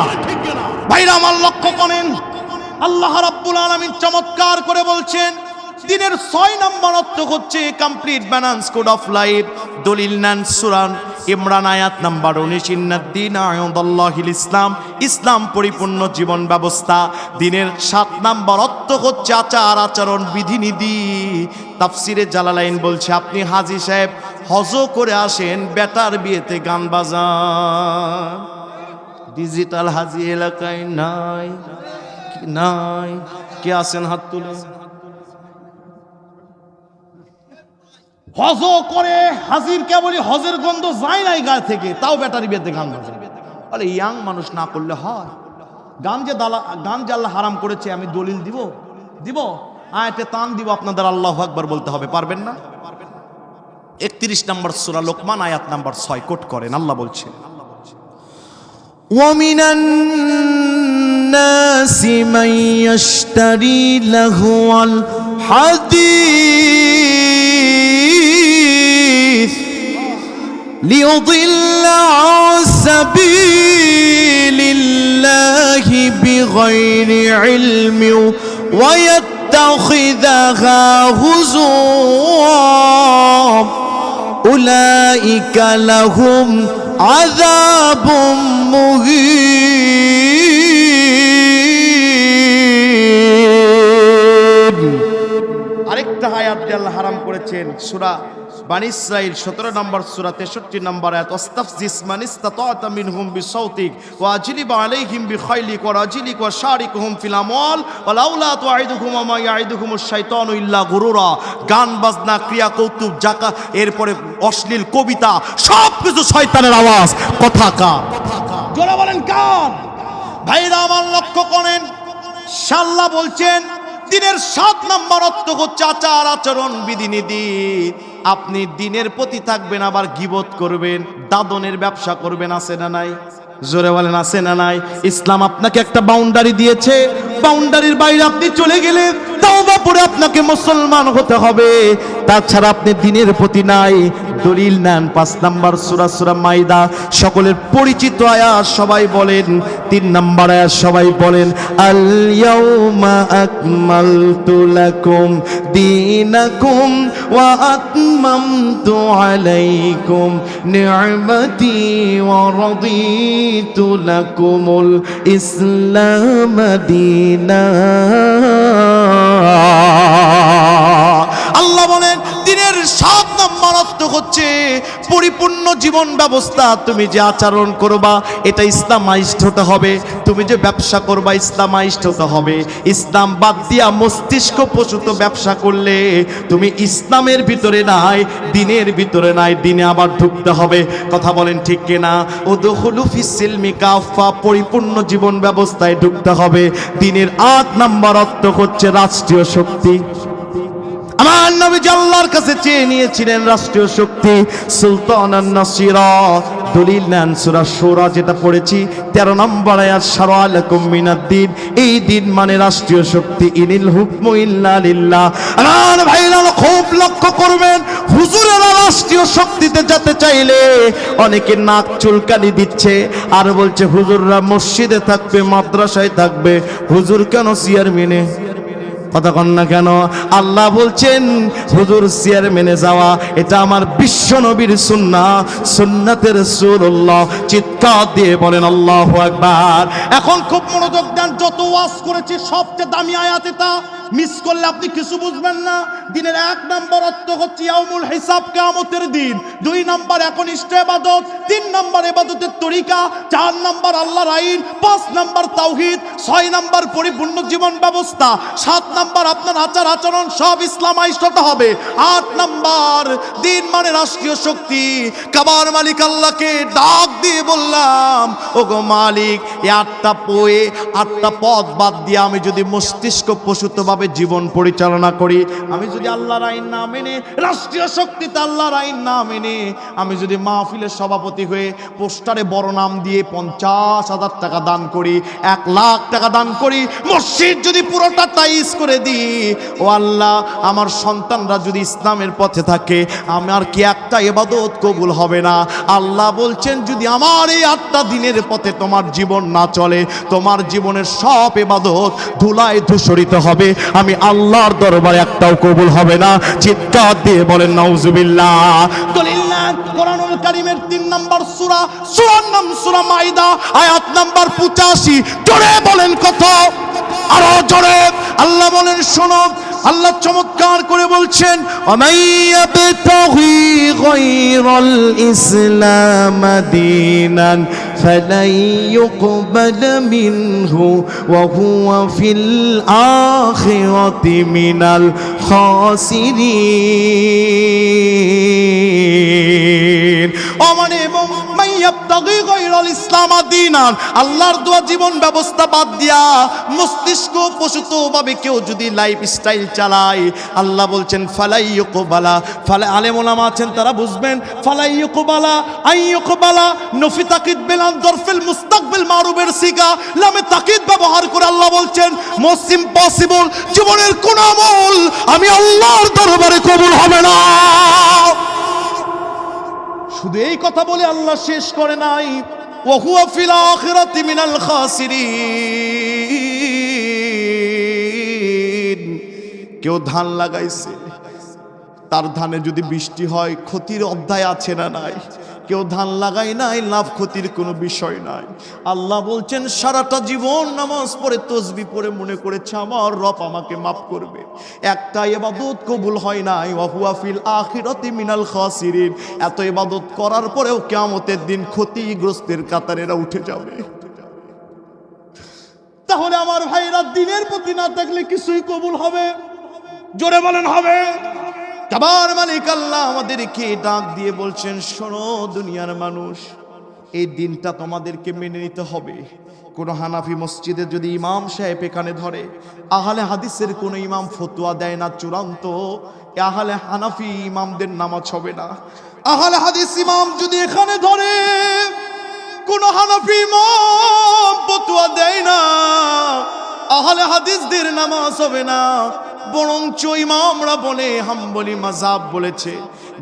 ভাইরা আমার লক্ষ্য করেন আল্লাহ রাব্বুল আলামিন চমৎকার করে বলছেন দিনের 6 নম্বর অর্থ হচ্ছে complete balance code of life দলিল নেন সূরা ইমরান আয়াত নাম্বার 19 ইন্নাদ-দীনা ইনদাল্লাহিল ইসলাম ইসলাম পরিপূর্ণ জীবন ব্যবস্থা দিনের 7 নম্বর অর্থ হচ্ছে আচার আচরণ বিধিনিধি তাফসিরে জালালাইন বলছে আপনি হাজী সাহেব হজ করে আসেন বেটার বিয়েতে গান বাজান ডিজিটাল হাজি এলাকায় নাই? নাই। কে আছেন হাত তুলে? হজ করে হাজির কেবলই হজের গন্ধ যায় নাই গা থেকে, তাও ব্যাটারি বেঁধে গান বাজে। আরে ইয়াং মানুষ না করলে হয়? গান যে আল্লাহ হারাম করেছে আমি দলিল দিব আয়াতে টান দিব আপনাদের, আল্লাহু আকবার বলতে হবে, পারবেন না? 31 নম্বর সূরা লোকমান আয়াত নাম্বার 6 কোট করেন, আল্লাহ বলছেন وَمِنَ النَّاسِ مَن يَشْتَرِي لَهْوَ الْحَدِيثِ لِيُضِلَّ عَن سَبِيلِ اللَّهِ بِغَيْرِ عِلْمٍ وَيَتَّخِذَهَا هُزُوًا أُولَئِكَ لَهُمْ عَذَابٌ مُهِينٌ। আরেকটা আয়াত আল্লাহ হারাম করেছেন সূরা বানী ইসরাঈল 17 নম্বর সূরা 63 নম্বর আয়াত, ওয়াস্তাফজিস মান ইসতাতা'তা মিনহুম বিসাউতিক ওয়া আজলিব আলাইহিম বিখাইলিক ওয়া রাজিলিক ওয়া শারিকহুম ফিল আমওয়াল ওয়া লাউলা তুআইদুহুম ওয়া মা ইয়াইদুহুমুশ শাইতানু ইল্লা গুরুরা। গান বাজনা, ক্রিয়া কৌতুক, জাকা, এরপরে অশ্লীল কবিতা, সবকিছু শয়তানের আওয়াজ। কথা কার? জোরে বলেন কার? ভাইরা আমার লক্ষ্য করেন, আল্লাহ বলছেন দিনের 7 নম্বর অর্থ হচ্ছে আচার আচরণ বিধিনিধি। আপনি দিনের প্রতি থাকবেন, আবার গীবত করবেন, দাদনের ব্যবসা করবেন, আছে না নাই? জোরে বলেন আছে না নাই? ইসলাম আপনাকে একটা বাউন্ডারি দিয়েছে, বাউন্ডারির বাইরে আপনি চলে গেলে তাওবা পড়ে আপনাকে মুসলমান হতে হবে, তাছাড়া আপনি দিনের প্রতি নাই। দলিল নেন 5 নম্বর সূরা মাইদা, সকলের পরিচিত আয়াত, সবাই বলেন 3 নম্বর আয়াত, সবাই বলেন আল ইয়াউমা আকমালতু লাকুম দীনাকুম ওয়া আতমামতু আলাইকুম নি'মাতি ওয়া রাদিতু লাকুমুল ইসলাম দীনা। আল্লাহ বলেন দিনের 7 নম্বর অর্থ হচ্ছে পরিপূর্ণ জীবন ব্যবস্থা। তুমি যে আচরণ করবা এটা ইসলামাইজড হতে হবে, তুমি যে ব্যবসা করবা ইসলামাইজড হতে হবে। ইসলাম বাদ দিয়া মস্তিষ্ক প্রসূত ব্যবসা করলে তুমি ইসলামের ভিতরে নাই, দিনের ভিতরে নাই, দিনে আবার ঢুকতে হবে। কথা বলেন ঠিক কিনা? উদখুলু ফিস সিলমি কাফা, পরিপূর্ণ জীবন ব্যবস্থায় ঢুকতে হবে। দিনের 8 নম্বর অর্থ হচ্ছে রাষ্ট্রীয় শক্তি। আমার নবী আল্লাহর কাছে চেয়ে নিয়েছিলেন রাষ্ট্রীয় শক্তি, সুলতানান নাসিরা। দলিল নেন সূরা শূরা যেটা পড়েছি 13 নম্বর আয়াত, শারা লাকুম মিনাদ-দ্বীন, এই দিন মানে রাষ্ট্রীয় শক্তি। ইনিল হুকমু ইল্লা লিল্লাহ। আমার ভাইরা খুব লক্ষ্য করবেন, হুজুরেরা রাষ্ট্রীয় শক্তিতে যেতে চাইলে অনেকে নাক চুলকানি দিচ্ছে আর বলছে হুজুররা মসজিদে থাকবে, মাদ্রাসায় থাকবে, হুজুর কেন চেয়ারম্যানে? কথা কন না কেন? আল্লাহ বলছেন হুজুর চেয়ারম্যানে যাওয়া এটা আমার বিশ্ব নবীর সুন্নাহ, সুন্নাতে রাসূলুল্লাহ। চিৎকার দিয়ে বলেন আল্লাহু আকবার। এখন খুব মনোযোগ দেন, যত ওয়াজ করেছি সবচেয়ে দামি আয়াত এটা, মিস করলে আপনি কিছু বুঝবেন না। দিনের 1 নম্বর অর্থ হচ্ছে ইয়াউমুল হিসাব, কিয়ামতের দিন। 2 নম্বর একনিষ্ঠ ইবাদত, 3 নম্বর ইবাদতের তরিকা, 4 নম্বর আল্লাহর আইন, 5 নম্বর তাওহীদ, 6 নম্বর পরিপূর্ণ জীবন ব্যবস্থা, 7 নম্বর আপনার আচার আচরণ সব ইসলামাইজড হতে হবে, 8 নম্বর দিন মানে রাষ্ট্রীয় শক্তি। কাবার মালিক আল্লাহকে ডাক দিয়ে বললাম, ওগো মালিক, এই 8টা পথ বাদ দিয়ে আমি যদি মস্তিষ্ক প্রসূত জীবন পরিচালনা করি, আমি যদি আল্লাহর আইন না মেনে, রাষ্ট্রীয় শক্তিতে আল্লাহর আইন না মেনে, আমি যদি মাহফিলের সভাপতি হয়ে পোস্টারে বড় নাম দিয়ে 50,000 টাকা দান করি, 1 লাখ টাকা দান করি, মসজিদ যদি পুরোটা টাইজ করে দিই, ও আল্লাহ আমার সন্তানরা যদি ইসলামের পথে থাকে, আমার কি একটা ইবাদত কবুল হবে না? আল্লাহ বলছেন যদি আমার এই 8টা দিনের পথে তোমার জীবন না চলে, তোমার জীবনের সব ইবাদত ধুলায় ধূসরিত হবে, আমি আল্লাহর দরবারে একটাও কবুল হবে না। চিৎকার দিয়ে বলেন নাউজুবিল্লাহ। দলিল না কোরআনুল কারীমের 3 নম্বর সূরা, সূরার নাম সূরা মাইদা, আয়াত নাম্বার 85। জোরে বলেন কত? আরো জোরে। আল্লাহ বলেন শোনো, আল্লাহ চমৎকার করে বলছেন ওয়ামাইয়াবতাগি গায়রাল ইসলাম দীনান فلن يقبل منه وهو في الآخرة من الخاسرين আল্লাহর দেওয়া জীবন ব্যবস্থা বাদ দিয়া মস্তিষ্ক প্রসূতভাবে কেউ যদি লাইফ স্টাইল চালায়, আল্লাহ বলছেন ফালাই ইউকবালা। ফালা আলেম ওলামা আছেন তারা বুঝবেন, ফালাই ইউকবালা আই ইউকবালা নফি তাকিদ বিল আনজারফিল মুস্তাকবিল মারুফের সিগা লামে তাকিদ ব্যবহার করে আল্লাহ বলছেন মোস্ট ইম্পসিবল, জীবনের কোন আমল আমি আল্লাহর দরবারে কবুল হবে না। শুধু এই কথা বলে আল্লাহ শেষ করে নাই, ওয়া হুয়া ফিল আখিরাতি মিনাল খাসিরিন। কেউ ধান লাগাইছে, তার ধানে যদি বৃষ্টি হয় ক্ষতির অধ্যায় আছে না নাই? কেউ ধান লাগাই নাই, লাভ ক্ষতির কোনো বিষয় নাই। আল্লাহ বলছেন সারাটা জীবন নামাজ পড়ে তসবিহ পড়ে মনে করেছে আমার রব আমাকে মাফ করবে, একটা ইবাদত কবুল হয় নাই, ওয়া হুয়া ফিল আখিরাতি মিনাল খাসিরিন। এত ইবাদত করার পরেও কিয়ামতের দিন ক্ষতিগ্রস্তের কাতারে এরা উঠে যাবে। তাহলে আমার ভাইরা দিনের প্রতি না থাকলে কিছুই কবুল হবে? জোরে বলেন হবে? কাবার মালিক আল্লাহ আমাদেরকে ডাক দিয়ে বলছেন শোনো দুনিয়ার মানুষ, এই দিনটা তোমাদেরকে মেনে নিতে হবে। কোন হানাফি মসজিদে যদি ইমাম সাহেব এখানে ধরে, আহলে হাদিসের কোন ইমাম ফতোয়া দেয় না চূড়ান্ত আহলে হানাফি ইমামদের নামাজ হবে না। আহলে হাদিস ইমাম যদি এখানে ধরে, কোন হানাফি ইমাম ফতোয়া দেয় না আহলে হাদিসদের নামাজ হবে না। বরঞ্চ ইমামরা বলে হাম্বলি মাযহাব বলেছে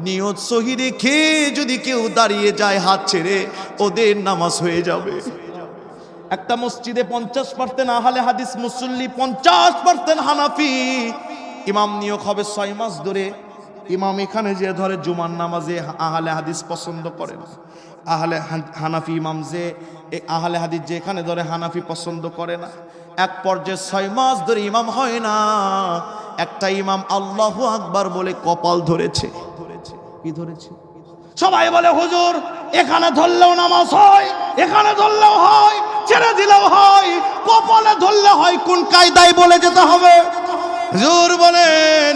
নিয়ত সহি রেখে যদি কেউ দাঁড়িয়ে যায় হাত ছেড়ে ওদের নামাজ হয়ে যাবে। একটা মসজিদে 50% আহলে হাদিস মুসল্লি, 50% হানাফি, ইমাম নিয়োগ হবে 6 মাস ধরে। ইমাম এখানে যে ধরে জুমার নামাজে আহলে হাদিস পছন্দ করে না, আহলে হানাফি ইমাম যে আহলে হাদিস যে এখানে ধরে হানাফি পছন্দ করে না। এক পর্যায়ে 6 মাস ধরে ইমাম হয় না। একটা ইমাম আল্লাহু আকবার বলে কপাল ধরেছে। কি ধরেছে? সবাই বলে হুজুর এখানে ধরলেও নামাজ হয়, এখানে ধরলেও হয়, ছেড়ে দিলেও হয়, কপালে ধরলে হয়, কোন কায়দায় বলে যেতে হবে? হুজুর বলেন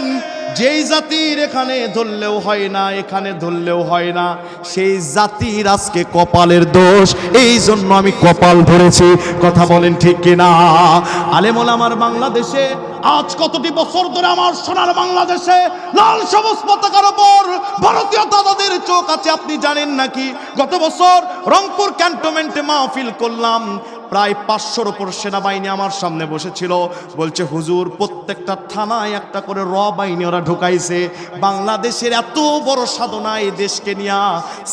যেই জাতির এখানে ধরলেও হয় না এখানে ধরলেও হয় না, সেই জাতির আজকে কপালের দোষ, এই জন্য আমি কপাল ধরেছি। কথা বলেন ঠিক কিনা? আলেম ওলামার বাংলাদেশে আজ কতটি বছর ধরে আমার সোনার বাংলাদেশে লাল সবুজ পতাকার উপর ভারতীয় দাদাদের চোখ আছে, আপনি জানেন নাকি? গত বছর রংপুর ক্যান্টনমেন্টে মাহফিল করলাম, প্রায় 500-র উপর সেনাবাহিনী আমার সামনে বসেছিল। বলছে হুজুর প্রত্যেকটা থানায় একটা করে র বাহিনী ওরা ঢুকাইছে। বাংলাদেশের এত বড় সাধনা এই দেশকে নিয়া,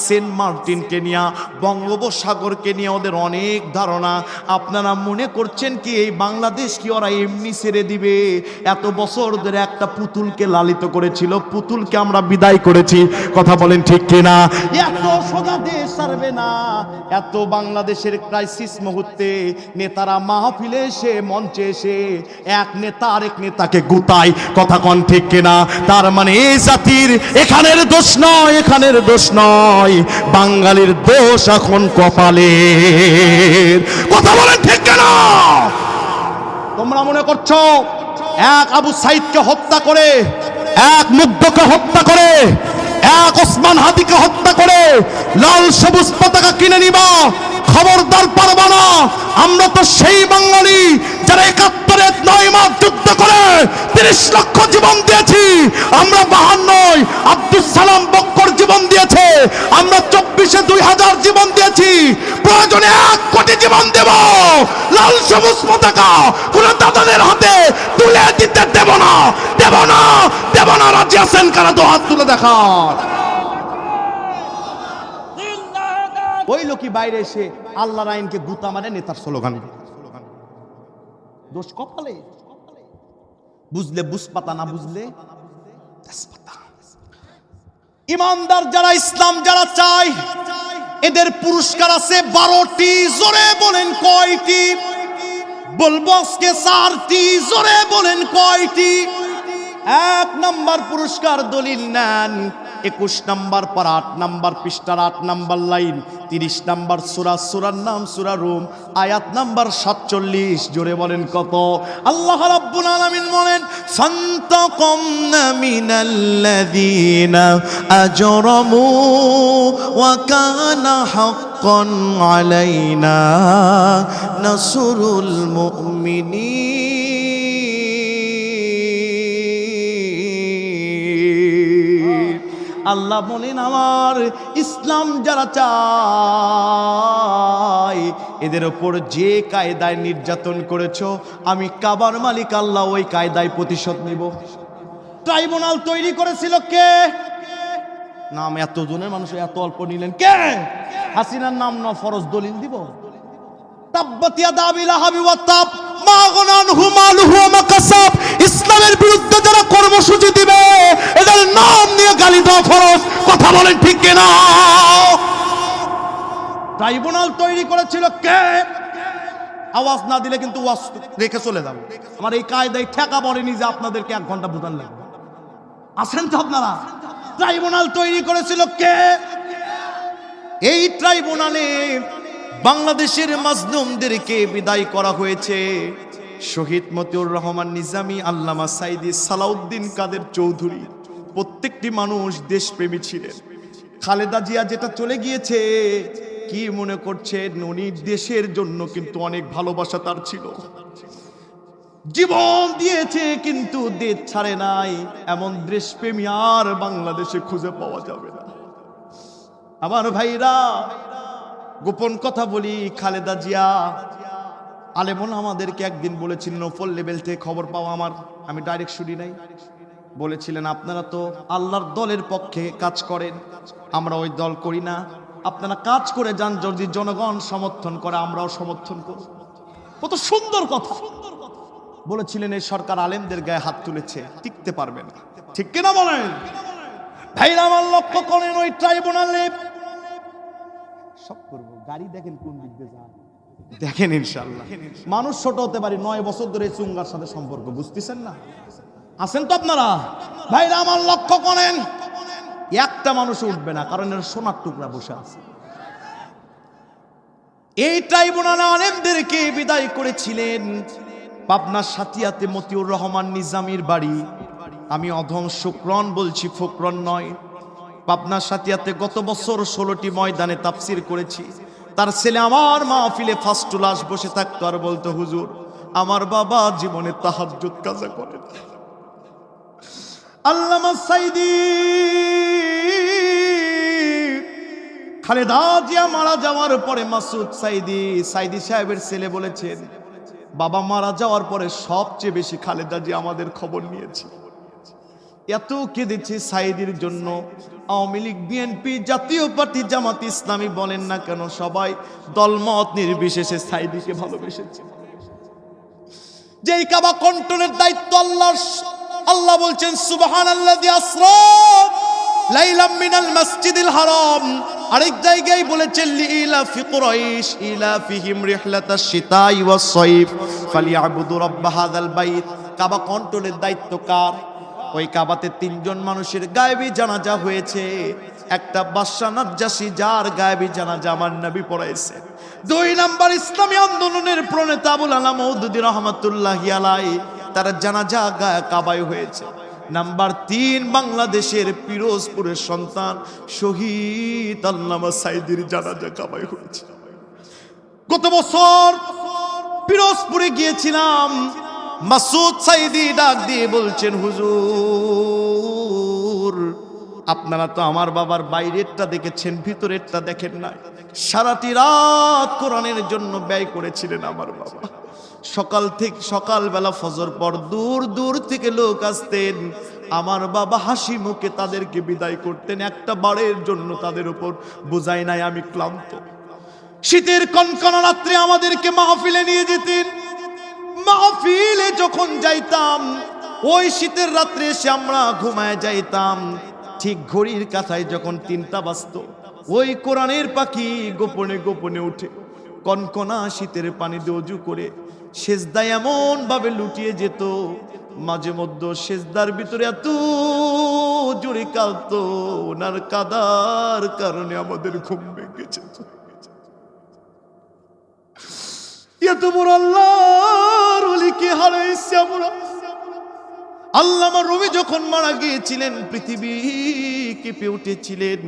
সেন্ট মার্টিনকে নিয়া, বঙ্গোপসাগরকে নিয়ে ওদের অনেক ধারণা। আপনারা মনে করছেন কি এই বাংলাদেশ কি ওরা এমনি ছেড়ে দিবে? এত বছর ধরে একটা পুতুলকে লালিত করেছিল, পুতুলকে আমরা বিদায় করেছি। কথা বলেন ঠিক কিনা? এত সোজা দেশ ছাড়বে না। এত বাংলাদেশের ক্রাইসিস মুহূর্তে নেতারা মাহফিলে এসে মঞ্চে এসে এক নেতা আরেক নেতাকে গুতায়। কথা কোন ঠিক কিনা? তার মানে এই জাতির এখানের দোষ নয়, এখানের দোষ নয়, বাঙালির দোষ এখন কপালের। কথা বলেন ঠিক কিনা? তোমরা মনে করছো এক আবু সাইদকে হত্যা করে, এক মুগ্ধকে হত্যা করে, এক ওসমান হাদিকে হত্যা করে লাল সবুজ পতাকা কিনে নিবা? খবরদার পারবা না। আমরা তো সেই বাঙালি যারা 71-এ 9 মাস যুদ্ধ করে 30 লক্ষ জীবন দিয়েছি। আমরা 52 আব্দুল সালাম বক্কর জীবন দিয়েছে, আমরা 24-এ 2000 জীবন দিয়েছি, প্রয়োজনে 1 কোটি জীবন দেব। লাল সবুজ পতাকা কোন দাদাদের হাতে তুলে দিতে দেব না, দেব না, দেব না। রাজি আছেন কারা? তো হাত তুলে দেখান। ওই লোকই বাইরে এসে আল্লাহর আইনকে গুতা মানে নেতার স্লোগান। দোষ কপালে। বুঝলে বুঝপাতা, না বুঝলে তেজপাতা। ইমানদার যারা, ইসলাম যারা চায়, এদের পুরস্কার আছে 12টি। জোরে বলেন কয়টি? বলবো আজকে 4টি। জোরে বলেন কয়টি? এক নাম্বার পুরস্কার দলিল নেন 21 নাম্বার পারা 8 নাম্বার পৃষ্ঠার 8 নাম্বার লাইন 30 নাম্বার সূরা, সূরার নাম সূরা রুম, আয়াত নাম্বার 47। জোরে বলেন কত? আল্লাহ রাব্বুল আলামিন বলেন ফান্তাকামনা মিনাল্লাযীনা আজরামু ওয়া কানা হাক্কান আলাইনা নাসরুল মুমিনিন। আল্লাহ বলেন আমার ইসলাম যারা চায় এদের ওপর যে কায়দায় নির্যাতন করেছো আমি কাবার মালিক আল্লাহ ওই কায়দায় প্রতিশোধ নিব। ট্রাইব্যুনাল তৈরি করেছিল কে? নাম এত জনের মানুষ এত অল্প নিলেন কে? হাসিনার নাম না ফরজ দলিল দিব? তাব্বাত ইয়াদা আবি লাহাবি ওয়া তাব মা আগনা আনহু মালুহু ওয়া মা কাসাব। ইসলামের বিরুদ্ধে যারা কর্মসূচি দিবে এদের নাম নিয়ে গালি দেওয়া ফরজ। কথা বলেন ঠিক কিনা? ট্রাইব্যুনাল তৈরি করেছিল কে? আওয়াজ না দিলে কিন্তু ওয়াজ রেখে চলে যাব। আমার এই কায়দায় ঠেকা পড়েনি যে আপনাদেরকে 1 ঘন্টা বুঝান লাগবে। আছেন তো আপনারা? ট্রাইব্যুনাল তৈরি করেছিল কে? এই ট্রাইব্যুনালে বাংলাদেশের মাজলুমদেরকে বিদায় করা হয়েছে। শহীদ মতিউর রহমান নিজামী, আল্লামা সাইদি, সালাউদ্দিন কাদের চৌধুরী প্রত্যেকটি মানুষ দেশপ্রেমী ছিলেন। খালেদা জিয়া যেটা চলে গিয়েছে কি মনে করছেন? উনি দেশের জন্য কিন্তু অনেক ভালোবাসা তার ছিল, জীবন দিয়েছে কিন্তু দেশ ছাড়ে নাই। এমন দেশপ্রেমী আর বাংলাদেশে খুঁজে পাওয়া যাবে না। আমার ভাইরা গোপন কথা বলি, খালেদা জিয়া আলেমন আমাদেরকে একদিন বলেছিলেন, ওপর লেভেল থেকে খবর পাওয়া আমি ডাইরেক্ট শুনি নাই, বলেছিলেন আপনারা তো আল্লাহর দলের পক্ষে কাজ করেন, আমরা ওই দল করি না, আপনারা কাজ করে যান, যদি জনগণ সমর্থন করে আমরাও সমর্থন করব। কত সুন্দর কথা বলেছিলেন। এই সরকার আলেমদের গায়ে হাত তুলেছে, টিকতে পারবে না। ঠিক কিনা বলেন ভাইরা? আমার লক্ষ্য করেন ওই ট্রাইব্যুনালে সব করবো। গাড়ি দেখেন কোন দিক দিয়ে যায়, দেখেন ইনশাআল্লাহ। মানুষ ছোট হতে পারি, 9 বছর ধরে চুঙ্গার সাথে সম্পর্ক, বুঝতেছেন না? আছেন তো আপনারা? ভাইরা আমার লক্ষ্য করেন, একটা মানুষ উঠবে না, কারণ এর সোনার টুকরা বসে আছে। এই ট্রাইব্যুনালে আলেমদেরকে বিদায় করেছিলেন পাবনার সাতিয়াতে মতিউর রহমান নিজামীর বাড়ি। আমি অধম শুকরন বলছি, ফকরন নয়। পাবনার সাতিয়াতে গত বছর 16টি ময়দানে তাফসির করেছি। তার ছেলে আমার মাহফিলে ফার্স্ট ক্লাস বসে থাকতো আর বলতো, হুজুর আমার বাবা জীবনে তাহাজ্জুদ কাজা করে। আল্লামা সাইদি খালেদা জিয়া মারা যাওয়ার পরে মাসুদ সাইদি সাহেবের ছেলে বলেছেন, বাবা মারা যাওয়ার পরে সবচেয়ে বেশি খালেদা জিয়া আমাদের খবর নিয়েছে। এত কেঁদেছে সাইদির জন্য। আওয়ামী লীগ, বিএনপি, জাতীয় পার্টি, জামাত ইসলামী বলেন না কেন, সবাই দলমত নির্বিশেষে সাইদিকে ভালোবেসেছে। যেই কাবা কন্ট্রোলের দায়িত্ব আল্লাহ বলছেন সুবহানাল্লাযী আসরা লাইলাম মিনাল মাসজিদিল হারাম। আরেক জায়গায় বলেছেন লিইলাফি কুরাইশ ইলাফিহিম রিহলাতাশ শিতাই ওয়াস সাইফ ফালিয়াবুদু রাব্ব হাযাল বাইত। কাবা কন্ট্রোলের দায়িত্ব কার? ওই কাবাতে 3 জন মানুষের গায়েবী জানাজা হয়েছে। একটা বাদশা নাজ্জাশী, যার গায়েবী জানাজা আমার নবী পড়াইছে। 2 নাম্বার ইসলামী আন্দোলনের প্রণেতা আবুল আলা মওদুদী রাহমাতুল্লাহি আলাইহি, তার জানাজা কাবায় হয়েছে। নাম্বার 3 বাংলাদেশের পিরোজপুরের সন্তান শহীদ আল্লামা সাইদির জানাজা কাবায় হয়েছে। গত বছর পিরোজপুরে গিয়েছিলাম, মাসুদ সাইদি ডাক দিয়ে বলছেন, হুজুর আপনারা তো আমার বাবার বাইরেরটা দেখেছেন, ভিতরেরটা দেখেন না। সারাটি রাত কোরআনের জন্য ব্যয় করেছিলেন আমার বাবা। সকালবেলা ফজর পর দূর দূর থেকে লোক আসতেন, আমার বাবা হাসি মুখে তাদেরকে বিদায় করতেন। একটা বারের জন্য তাদের উপর বোঝাই নাই আমি ক্লান্ত। শীতের কনকনা রাত্রে আমাদেরকে মাহফিলে নিয়ে যেতেন। মাহফিলে যখন যাইতাম, ওই শীতের রাত্রে এসে আমরা ঘুমায় যাইতাম। ঠিক ঘড়ির কাঁথায় যখন 3টা বাজতো, ওই কোরআনের পাখি গোপনে গোপনে উঠে কনকনা শীতের পানি দিয়ে ওযু করে সেজদায় এমন ভাবে লুটিয়ে যেত, মাঝে মধ্যে সেজদার ভিতরে এত জোরে কাঁদতো, ওনার কাদার কারণে আমাদের ঘুম ভেঙেছে। এত বড় আল্লাহর ওলিকে হারাইছি আমরা। আল্লামা রুমি যখন মারা গিয়েছিলেন পৃথিবী কেঁপে উঠেছিলেন।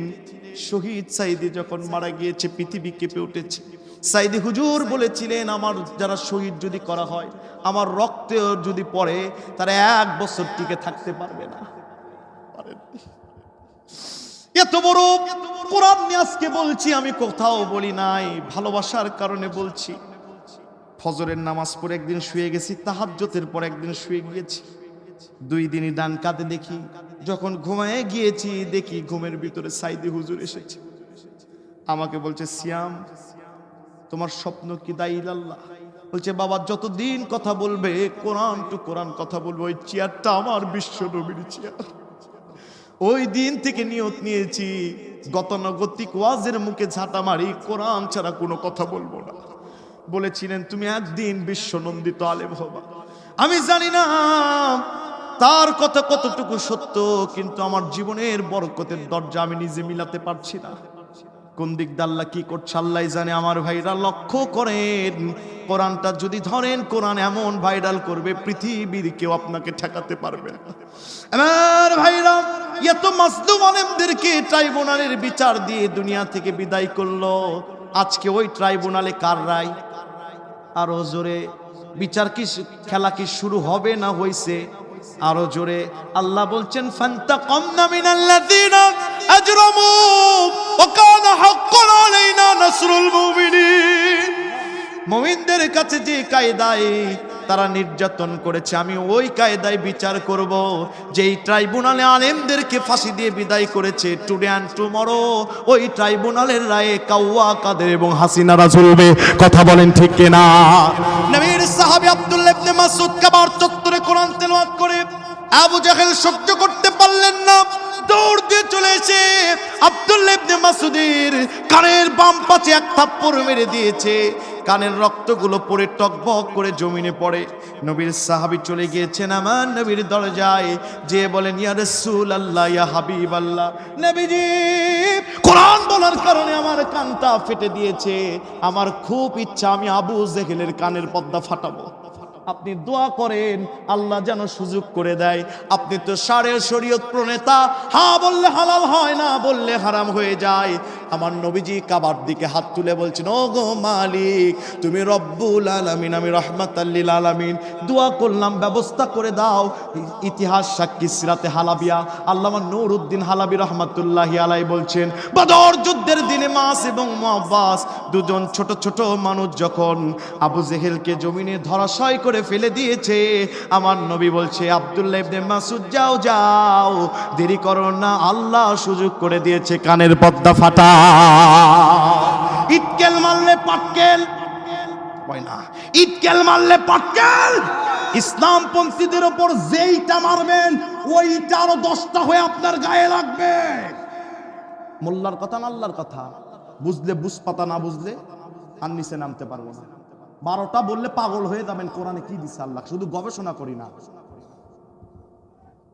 শহীদ সাইদি যখন মারা গিয়েছে পৃথিবী কেঁপে উঠেছে। সাইদি হুজুর বলেছিলেন, আমার যারা শহীদ যদি করা হয়, আমার রক্তে যদি পড়ে, তারা 1 বছর টিকে থাকতে পারবে না। এত বড় কোরআন নিয়ে আজকে বলছি, আমি কোথাও বলি নাই, ভালোবাসার কারণে বলছি। ফজরের নামাজ পড়ে একদিন শুয়ে গেছি, তাহাজ্জুদের পর একদিন শুয়ে গিয়েছি, 2 দিনই ডান কাঁধে দেখি। যখন ঘুমায় গিয়েছি দেখি ঘুমের ভিতরে সাইদি হুজুর এসেছে। আমাকে বলছে, সিয়াম তোমার স্বপ্ন কি দাইলাল্লাহ? বলছে, বাবা যতদিন কথা বলবে কোরআন টু কোরআন কথা বলবো। ওই চেয়ারটা আমার বিশ্ব নবীর চেয়ার। ওই দিন থেকে নিয়ত নিয়েছি, গতানুগতিক ওয়াজের মুখে ঝাঁটা মারি, কোরআন ছাড়া কোনো কথা বলবো না। বলেছিলেন, তুমি একদিন বিশ্বনন্দিত আলেম হবা। আমি জানি না তার কথা কতটুকু সত্য, কিন্তু আমার জীবনের বরকতের দরজা আমি নিজে মিলাতে পারছি না। কোন দিক দিয়ে আল্লাহ কি করছে আল্লাহ জানে। আমার ভাইরা লক্ষ্য করেন, কোরআনটা যদি ধরেন, কোরআন এমন ভাইরাল করবে পৃথিবীর কেউ আপনাকে ঠেকাতে পারবে না। আমার ভাইরা, এত মাজলুম আলেমদেরকে ট্রাইব্যুনালের বিচার দিয়ে দুনিয়া থেকে বিদায় করলো। আজকে ওই ট্রাইব্যুনালে কার রায়? আরো জোরে বিচার কি, খেলা কি শুরু হবে না হইছে? আরো জোরে আল্লাহ বলছেন, ফান্তাকামনা মিনাল্লাযিনা আজরামু ওয়া কানা হাক্কান আলাইনা নাসরুল মুমিনিন। মুমিনদের কাছে যে কায়দায় তারা নির্যাতন করেছে, আমি ওই কায়দায় বিচার করব। যেই ট্রাইব্যুনালে আলেমদেরকে ফাঁসি দিয়ে বিদায় করেছে, টুডে অ্যান্ড টুমরো ওই ট্রাইব্যুনালের রায়ে কাওয়া কাদের এবং হাসিনারা ঝুলবে। কথা বলেন ঠিক কিনা? নবীর সাহাবী আব্দুল্লাহ ইবনে মাসউদ কাবার চত্বরে কোরআন তেলাওয়াত করে আবু জাহেল সহ্য করতে পারলেন না, দৌড় দিয়ে চলে এসে আব্দুল্লাহ ইবনে মাসউদের কানের বাম পাশে 1 থাপ্পড় মেরে দিয়েছে। কানের রক্তগুলো পড়ে টকবক করে জমিনে পড়ে। নবীর সাহাবী চলে গিয়েছেন আমার নবীর দরজায়, যে বলেন, ইয়া রাসূলুল্লাহ, ইয়া হাবিবাল্লাহ, নবীজি কোরআন বলার কারণে আমার কানটা ফেটে দিয়েছে। আমার খুব ইচ্ছা আমি আবু জেহেলের কানের পর্দা ফাটাবো। আপনি দোয়া করেন আল্লাহ যেন সুযোগ করে দেয়। আপনি তো সারের শরীয়ত প্রণেতা, হ্যাঁ বললে হালাল হয়, না বললে হারাম হয়ে যায়। আমার নবীজি কাবার দিকে হাত তুলে বলছেন, ও গো মালিক, তুমি রব্বুল আলামিন, আমি রাহমাতাল লিল আলামিন। দোয়া করলাম ব্যবস্থা করে দাও। ইতিহাস সাক্ষী সিরাতে হালাবিয়া আল্লামা নুরউদ্দিন হালাবি রহমাতুল্লাহি আলাইহি বলছেন, বদর যুদ্ধের দিনে মাস এবং মুআব্বাস 2 জন ছোট ছোট মানুষ যখন আবু জেহেলকে জমিনে ধরাশয় করে ফেলে দিয়েছে, আমার নবী বলছে, আব্দুল্লাহ ইবনে মাসউদ যাও যাও, দেরি করো না, আল্লাহ সুযোগ করে দিয়েছে কানের পর্দা ফাটা। ইটকেল মারলে পাটকেল হয় না, ইটকেল মারলে পাটকেল। ইসলামপন্থীদের উপর যেইটা মারবেন ওইটা আরো 10টা হয়ে আপনার গায়ে লাগবে। মোল্লার কথা না আল্লাহর কথা, বুঝলে বুঝ পাতা, না বুঝলে আর নিচে নামতে পারবো না। 12টা বললে পাগল হয়ে যাবেন। কোরআনে কি দিচ্ছে আল্লাহ, শুধু গবেষণা করি না।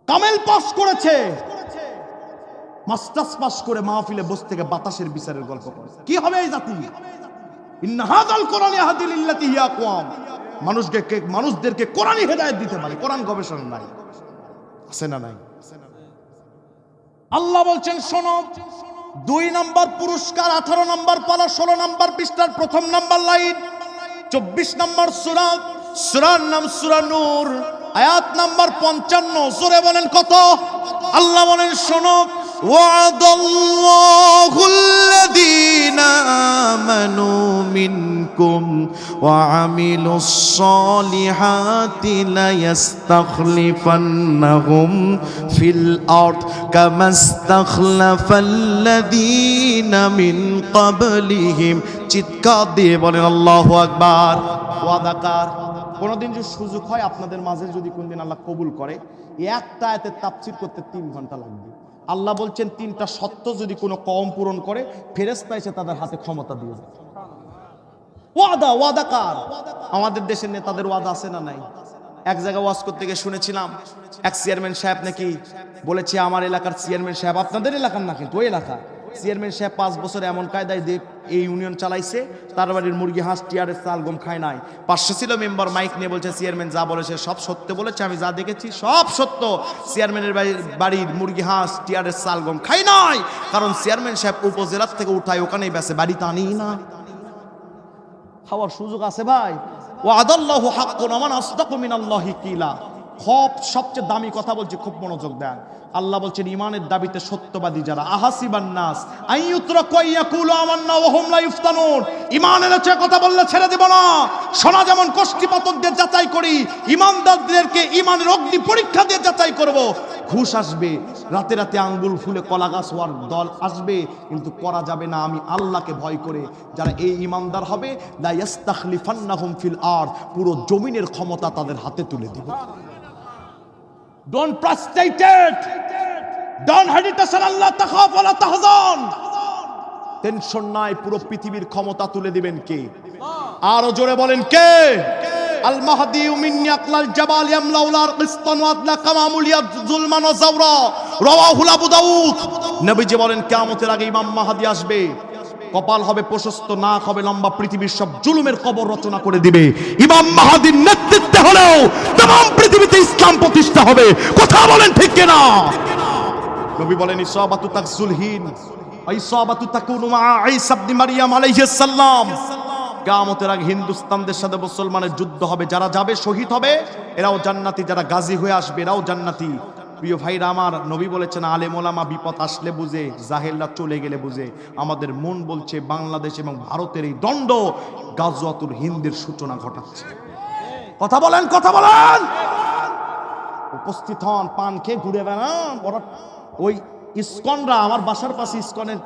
কামেল পাস করেছে, মাস্টার্স পাস করে মাহফিলে বসে থেকে বাতাসের বিচারের গল্প করে। কি হবে এই জাতি? ইন্না হাযাল কোরআন ইয়াহদি লিল্লাতি হিয়া আকওয়াম। মানুষদেরকে কোরআনই হেদায়েত দিতে পারে। কোরআন গবেষণা নাই, আছে না নাই? আল্লাহ বলছেন, শোনো, 2 নম্বর পুরস্কার, 18 নম্বর পালা, 16 নম্বর পৃষ্ঠার 1ম নম্বর লাইন, 24 নম্বর সূরা, সূরার নাম সূরা নূর, আয়াত নাম্বার 55। জোরে বলেন কত? আল্লাহ বলেন, শোনো, ওয়াদাল্লাহুল্লাযীনা আমানু মিনকুম ওয়া আমিলুস সলিহাতি লা ইস্তাখলিফান্নাহুম ফিল আরদ কামা ইস্তাখলাফাল্লাযীনা মিন ক্বাবলিহিম। চিৎকার দিয়ে বলেন আল্লাহু আকবার। ওয়াদাকার কোনদিন যদি সুযোগ হয় আপনাদের মাঝে, যদি কোনদিন আল্লাহ কবুল করে, একটা আয়াতের তাফসীর করতে 3 ঘন্টা লাগবে। আল্লাহ বলছেন 3টা সত্য যদি কোনো কওম পূরণ করে, ফেরেশতা এসে তাদের হাতে ক্ষমতা দিয়ে যায়। ওয়াদা, ওয়াদাকার। আমাদের দেশের নেতাদের ওয়াদা আছে না নাই? এক জায়গায় ওয়াজ করতে গিয়ে শুনেছিলাম এক চেয়ারম্যান সাহেব নাকি বলেছে, আমার এলাকার চেয়ারম্যান সাহেব, আপনাদের এলাকার না কিন্তু ওই এলাকা, চেয়ারম্যান সাহেব 5 বছর এমন কায়দায় এই ইউনিয়ন চালাইছে, তার বাড়ির মুরগি হাঁস টিয়ারের চাল গম খায় নাই। 500 ছিল মেম্বার, মাইক নিয়ে বলছে চেয়ারম্যান যা বলেছে সব সত্য বলেছে, আমি যা দেখেছি সব সত্য। চেয়ারম্যানের বাড়ির মুরগি হাঁস টিয়ারের চাল গম খাই নাই, কারণ চেয়ারম্যান সাহেব উপজেলার থেকে উঠায় ওখানেই বেছে, বাড়িতে আনি না। খাওয়ার সুযোগ আছে ভাই। ওয়াদাল্লাহু হাক্কুন ওয়া মান আসদাকু মিনাল্লাহি কিলা। সবচেয়ে দামি কথা বলছি, খুব মনোযোগ দেন। আল্লাহ বলছেন ইমানের দাবিতে সত্যবাদী যারা, আহাসিবান নাস আইয়ুতরাকু ইয়াকুলু আমান্না ওয়া হুম লা ইফতানুন। ইমানের আছে কথা বললে ছেড়ে দেব না। সোনা যেমন কষ্টিপাতকদের যাচাই করি, ইমানদারদেরকে ইমানের অগ্নি পরীক্ষা দিয়ে যাচাই করব। ঘুষ আসবে, রাতে রাতে আঙ্গুল ফুলে কলা গাছ হওয়ার দল আসবে, কিন্তু করা যাবে না আমি আল্লাহকে ভয় করে। যারা এই ইমানদার হবে, লা ইস্তাখলিফান্নাহুম ফিল আরদ, পুরো জমিনের ক্ষমতা তাদের হাতে তুলে দিব। Don't prostrate it. Don't hesitate. Allah takhaf wa la tahzan. Tension নাই, পুরো পৃথিবীর ক্ষমতা তুলে দিবেন কে? আরো জোরে বলেন কে? আল মাহদি মিন ইয়াকলাল জাবাল ইয়ামলাউল আরকিস্তান ওয়া আদলা কামামুলিয়া যুলমান ওয়া জাওরা। রাওয়াহুল আবু দাউদ। নবীজি বলেন কিয়ামতের আগে ইমাম মাহদি আসবে, কপাল হবে প্রশস্ত, নাক হবে লম্বা, পৃথিবীর সব জুলুমের কবর রচনা করে দিবে। ইমাম মাহদির নেতৃত্বে হলেও तमाम পৃথিবীতে ইসলাম প্রতিষ্ঠা হবে। কথা বলেন ঠিক কি না? নবী বলেন ইসাবাতু তাকজুল হিন ওয়া ইসাবাতু তাকুনু মা ঈসা ইবনে মারইয়াম আলাইহিস সালাম। কিয়ামতের আগে হিন্দুস্তানদের সাথে মুসলমানের যুদ্ধ হবে, যারা যাবে শহীদ হবে এরাও জান্নাতি, যারা গাজী হয়ে আসবে এরাও জান্নাতি। প্রিয় ভাইরা আমার, নবী বলেছেন আলেম ওলামা বিপদ আসলে বুঝে, জাহেলরা চলে গেলে বুঝে। আমাদের মন বলছে বাংলাদেশ এবং ভারতের এই দণ্ড গাজওয়াতুল হিন্দের সূচনা ঘটাচ্ছে। কথা বলেন, কথা বলেন। উপস্থিত হন, পান খেয়ে ঘুরে বেড়ান। ওরা ওই ইসকনরা, আমার বাসার পাশে ইসকনের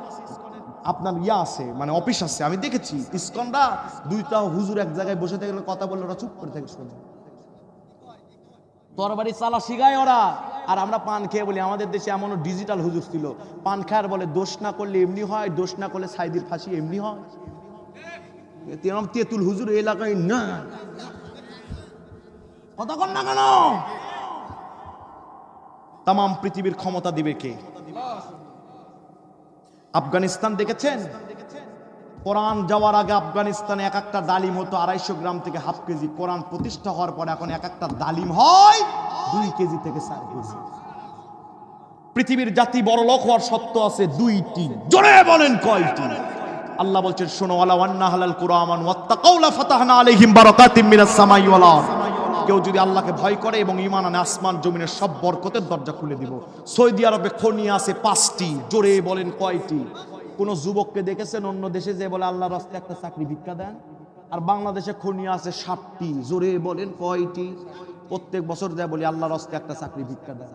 আপনার আছে, মানে অফিস আছে, আমি দেখেছি ইসকনরা দুইটা হুজুর এক জায়গায় বসে থাকলে কথা বললে ওরা চুপ করে থাকে, শোনে। তরবারি চালা শিখায় ওরা, আর আমরা পান খেয়ে বলি। আমাদের দেশে এমনও ডিজিটাল হুজুর ছিল, পান খায়ার বলে দোষ না করলে এমনি হয়, দোষ না করলে সাইদির ফাঁসি এমনি হয়। তেতুল হুজুর এই এলাকায় না, কথা কন না কেন? তাম পৃথিবীর ক্ষমতা দিবে কে? আফগানিস্তান দেখেছেন? কোরআন যাওয়ার আগে আফগানিস্তানে এক একটা ডালিম হতো 250 গ্রাম থেকে হাফ কেজি। কোরআন প্রতিষ্ঠা হওয়ার পরে এখন এক একটা ডালিম হয় 2 কেজি থেকে 4 কেজি। পৃথিবীর জাতি বড় লোক হওয়ার সত্য আছে 2টি। জোরে বলেন কয়টি? আল্লাহ বলছেন শোনো, ওয়ালা ওয়ান্না হালাল কুরআমান ওয়াত্তাকাউ লা ফাতাহনা আলাইহিম বারাকাতিম মিনাস সামাই ওয়াল আরদ। কেউ যদি আল্লাহকে ভয় করে এবং ঈমান আনে, আসমান জমিনের সব বরকতের দরজা খুলে দিব। সৌদি আরবে খনি আছে 5টি। জোরে বলেন কয়টি? কোন যুবককে দেখেছেন অন্য দেশে যে বলে আল্লাহর রাস্তায় একটা চাকরি ভিক্ষা দেন? আর বাংলাদেশে খনি আছে 7টি। জোরে বলেন কয়টি? প্রত্যেক বছর যায় বলি আল্লাহর রাস্তায় একটা চাকরি ভিক্ষা দেন।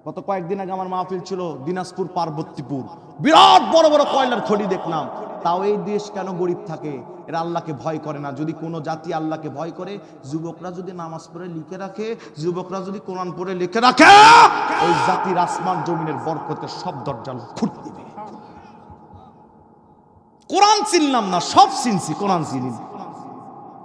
গত কয়েকদিন আগে আমার মাহফিল ছিল দিনাজপুর পার্বতীপুর, বিরাট বড় বড় কয়লার খনি দেখলাম। তাও এই দেশ কেন গরিব থাকে? এরা আল্লাহকে ভয় করে না। যদি কোনো জাতি আল্লাহকে ভয় করে, যুবকরা যদি নামাজ পড়ে লিখে রাখে, যুবকরা যদি কোরআন পড়ে লিখে রাখে, ওই জাতির আসমান জমিনের বরকতের সব দরজা খুলে দিবে। কোরআন চিনলাম না, সব চিনছি, কোরআন চিনি।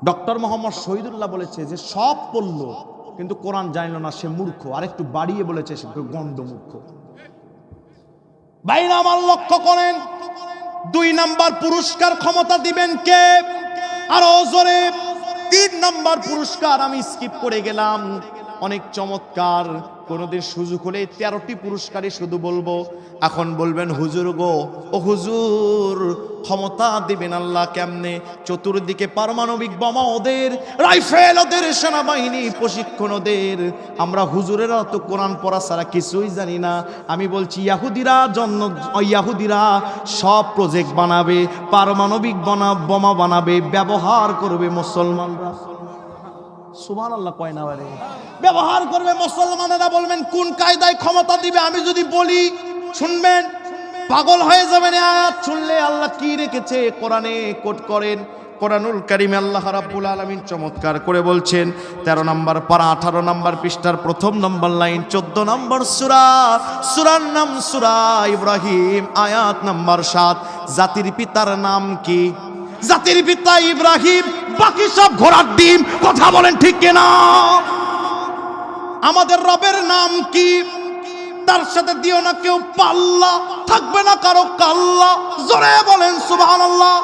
ডক্টর মোহাম্মদ শহীদুল্লাহ বলেছে যে সব পড়লো কিন্তু কোরআন জানল না, সে মূর্খ। আর একটু বাড়িয়ে বলেছে সে গন্ড মূর্খ। ভাইরা আমার লক্ষ্য করেন, 2 নাম্বার পুরস্কার ক্ষমতা দিবেন কে? আরো জোরে। 3 নাম্বার পুরস্কার আমি স্কিপ করে গেলাম, অনেক চমৎকার। কোনদিন সুযোগ হলে 13টি পুরস্কারই শুধু বলবো। এখন বলবেন হুজুর গো, ও হুজুর ক্ষমতা দিবেন আল্লাহ কেমনে? চতুর্দিকে পারমাণবিক বোমা ওদের, রাইফেল ওদের, সেনাবাহিনী প্রশিক্ষণ ওদের। আমরা হুজুরেরা তো কোরআন পড়া ছাড়া কিছুই জানি না। আমি বলছি ইয়াহুদিরা সব প্রজেক্ট বানাবে, পারমাণবিক বোমা বানাবে, ব্যবহার করবে মুসলমানরা। সুবহানাল্লাহ কয় না বারে? ব্যবহার করবে মুসলমানেরা। বলবেন কোন কায়দায় ক্ষমতা দিবে? আমি যদি বলি শুনবেন, পাগল হয়ে যাবেন। আয়াত শুনলে আল্লাহ কি রেখেছে কোরআনে কোট করেন। কোরআনুল কারীমে আল্লাহ রাব্বুল আলামিন চমৎকার করে বলছেন, 13 নম্বর পারা 18 নম্বর পৃষ্ঠার 1ম নম্বর লাইন, 14 নম্বর সূরা, সূরার নাম সূরা ইব্রাহিম, আয়াত নম্বর 7। জাতির পিতার নাম কি? জাতির পিতা ইব্রাহিম, বাকি সব ঘোড়ার ডিম। কথা বলেন ঠিক কিনা? আমাদের রবের নাম কি? তার সাথে দিও না কেউ পাল্লা, থাকবে না কারো কাল্লা। জোরে বলেন সুবহানাল্লাহ।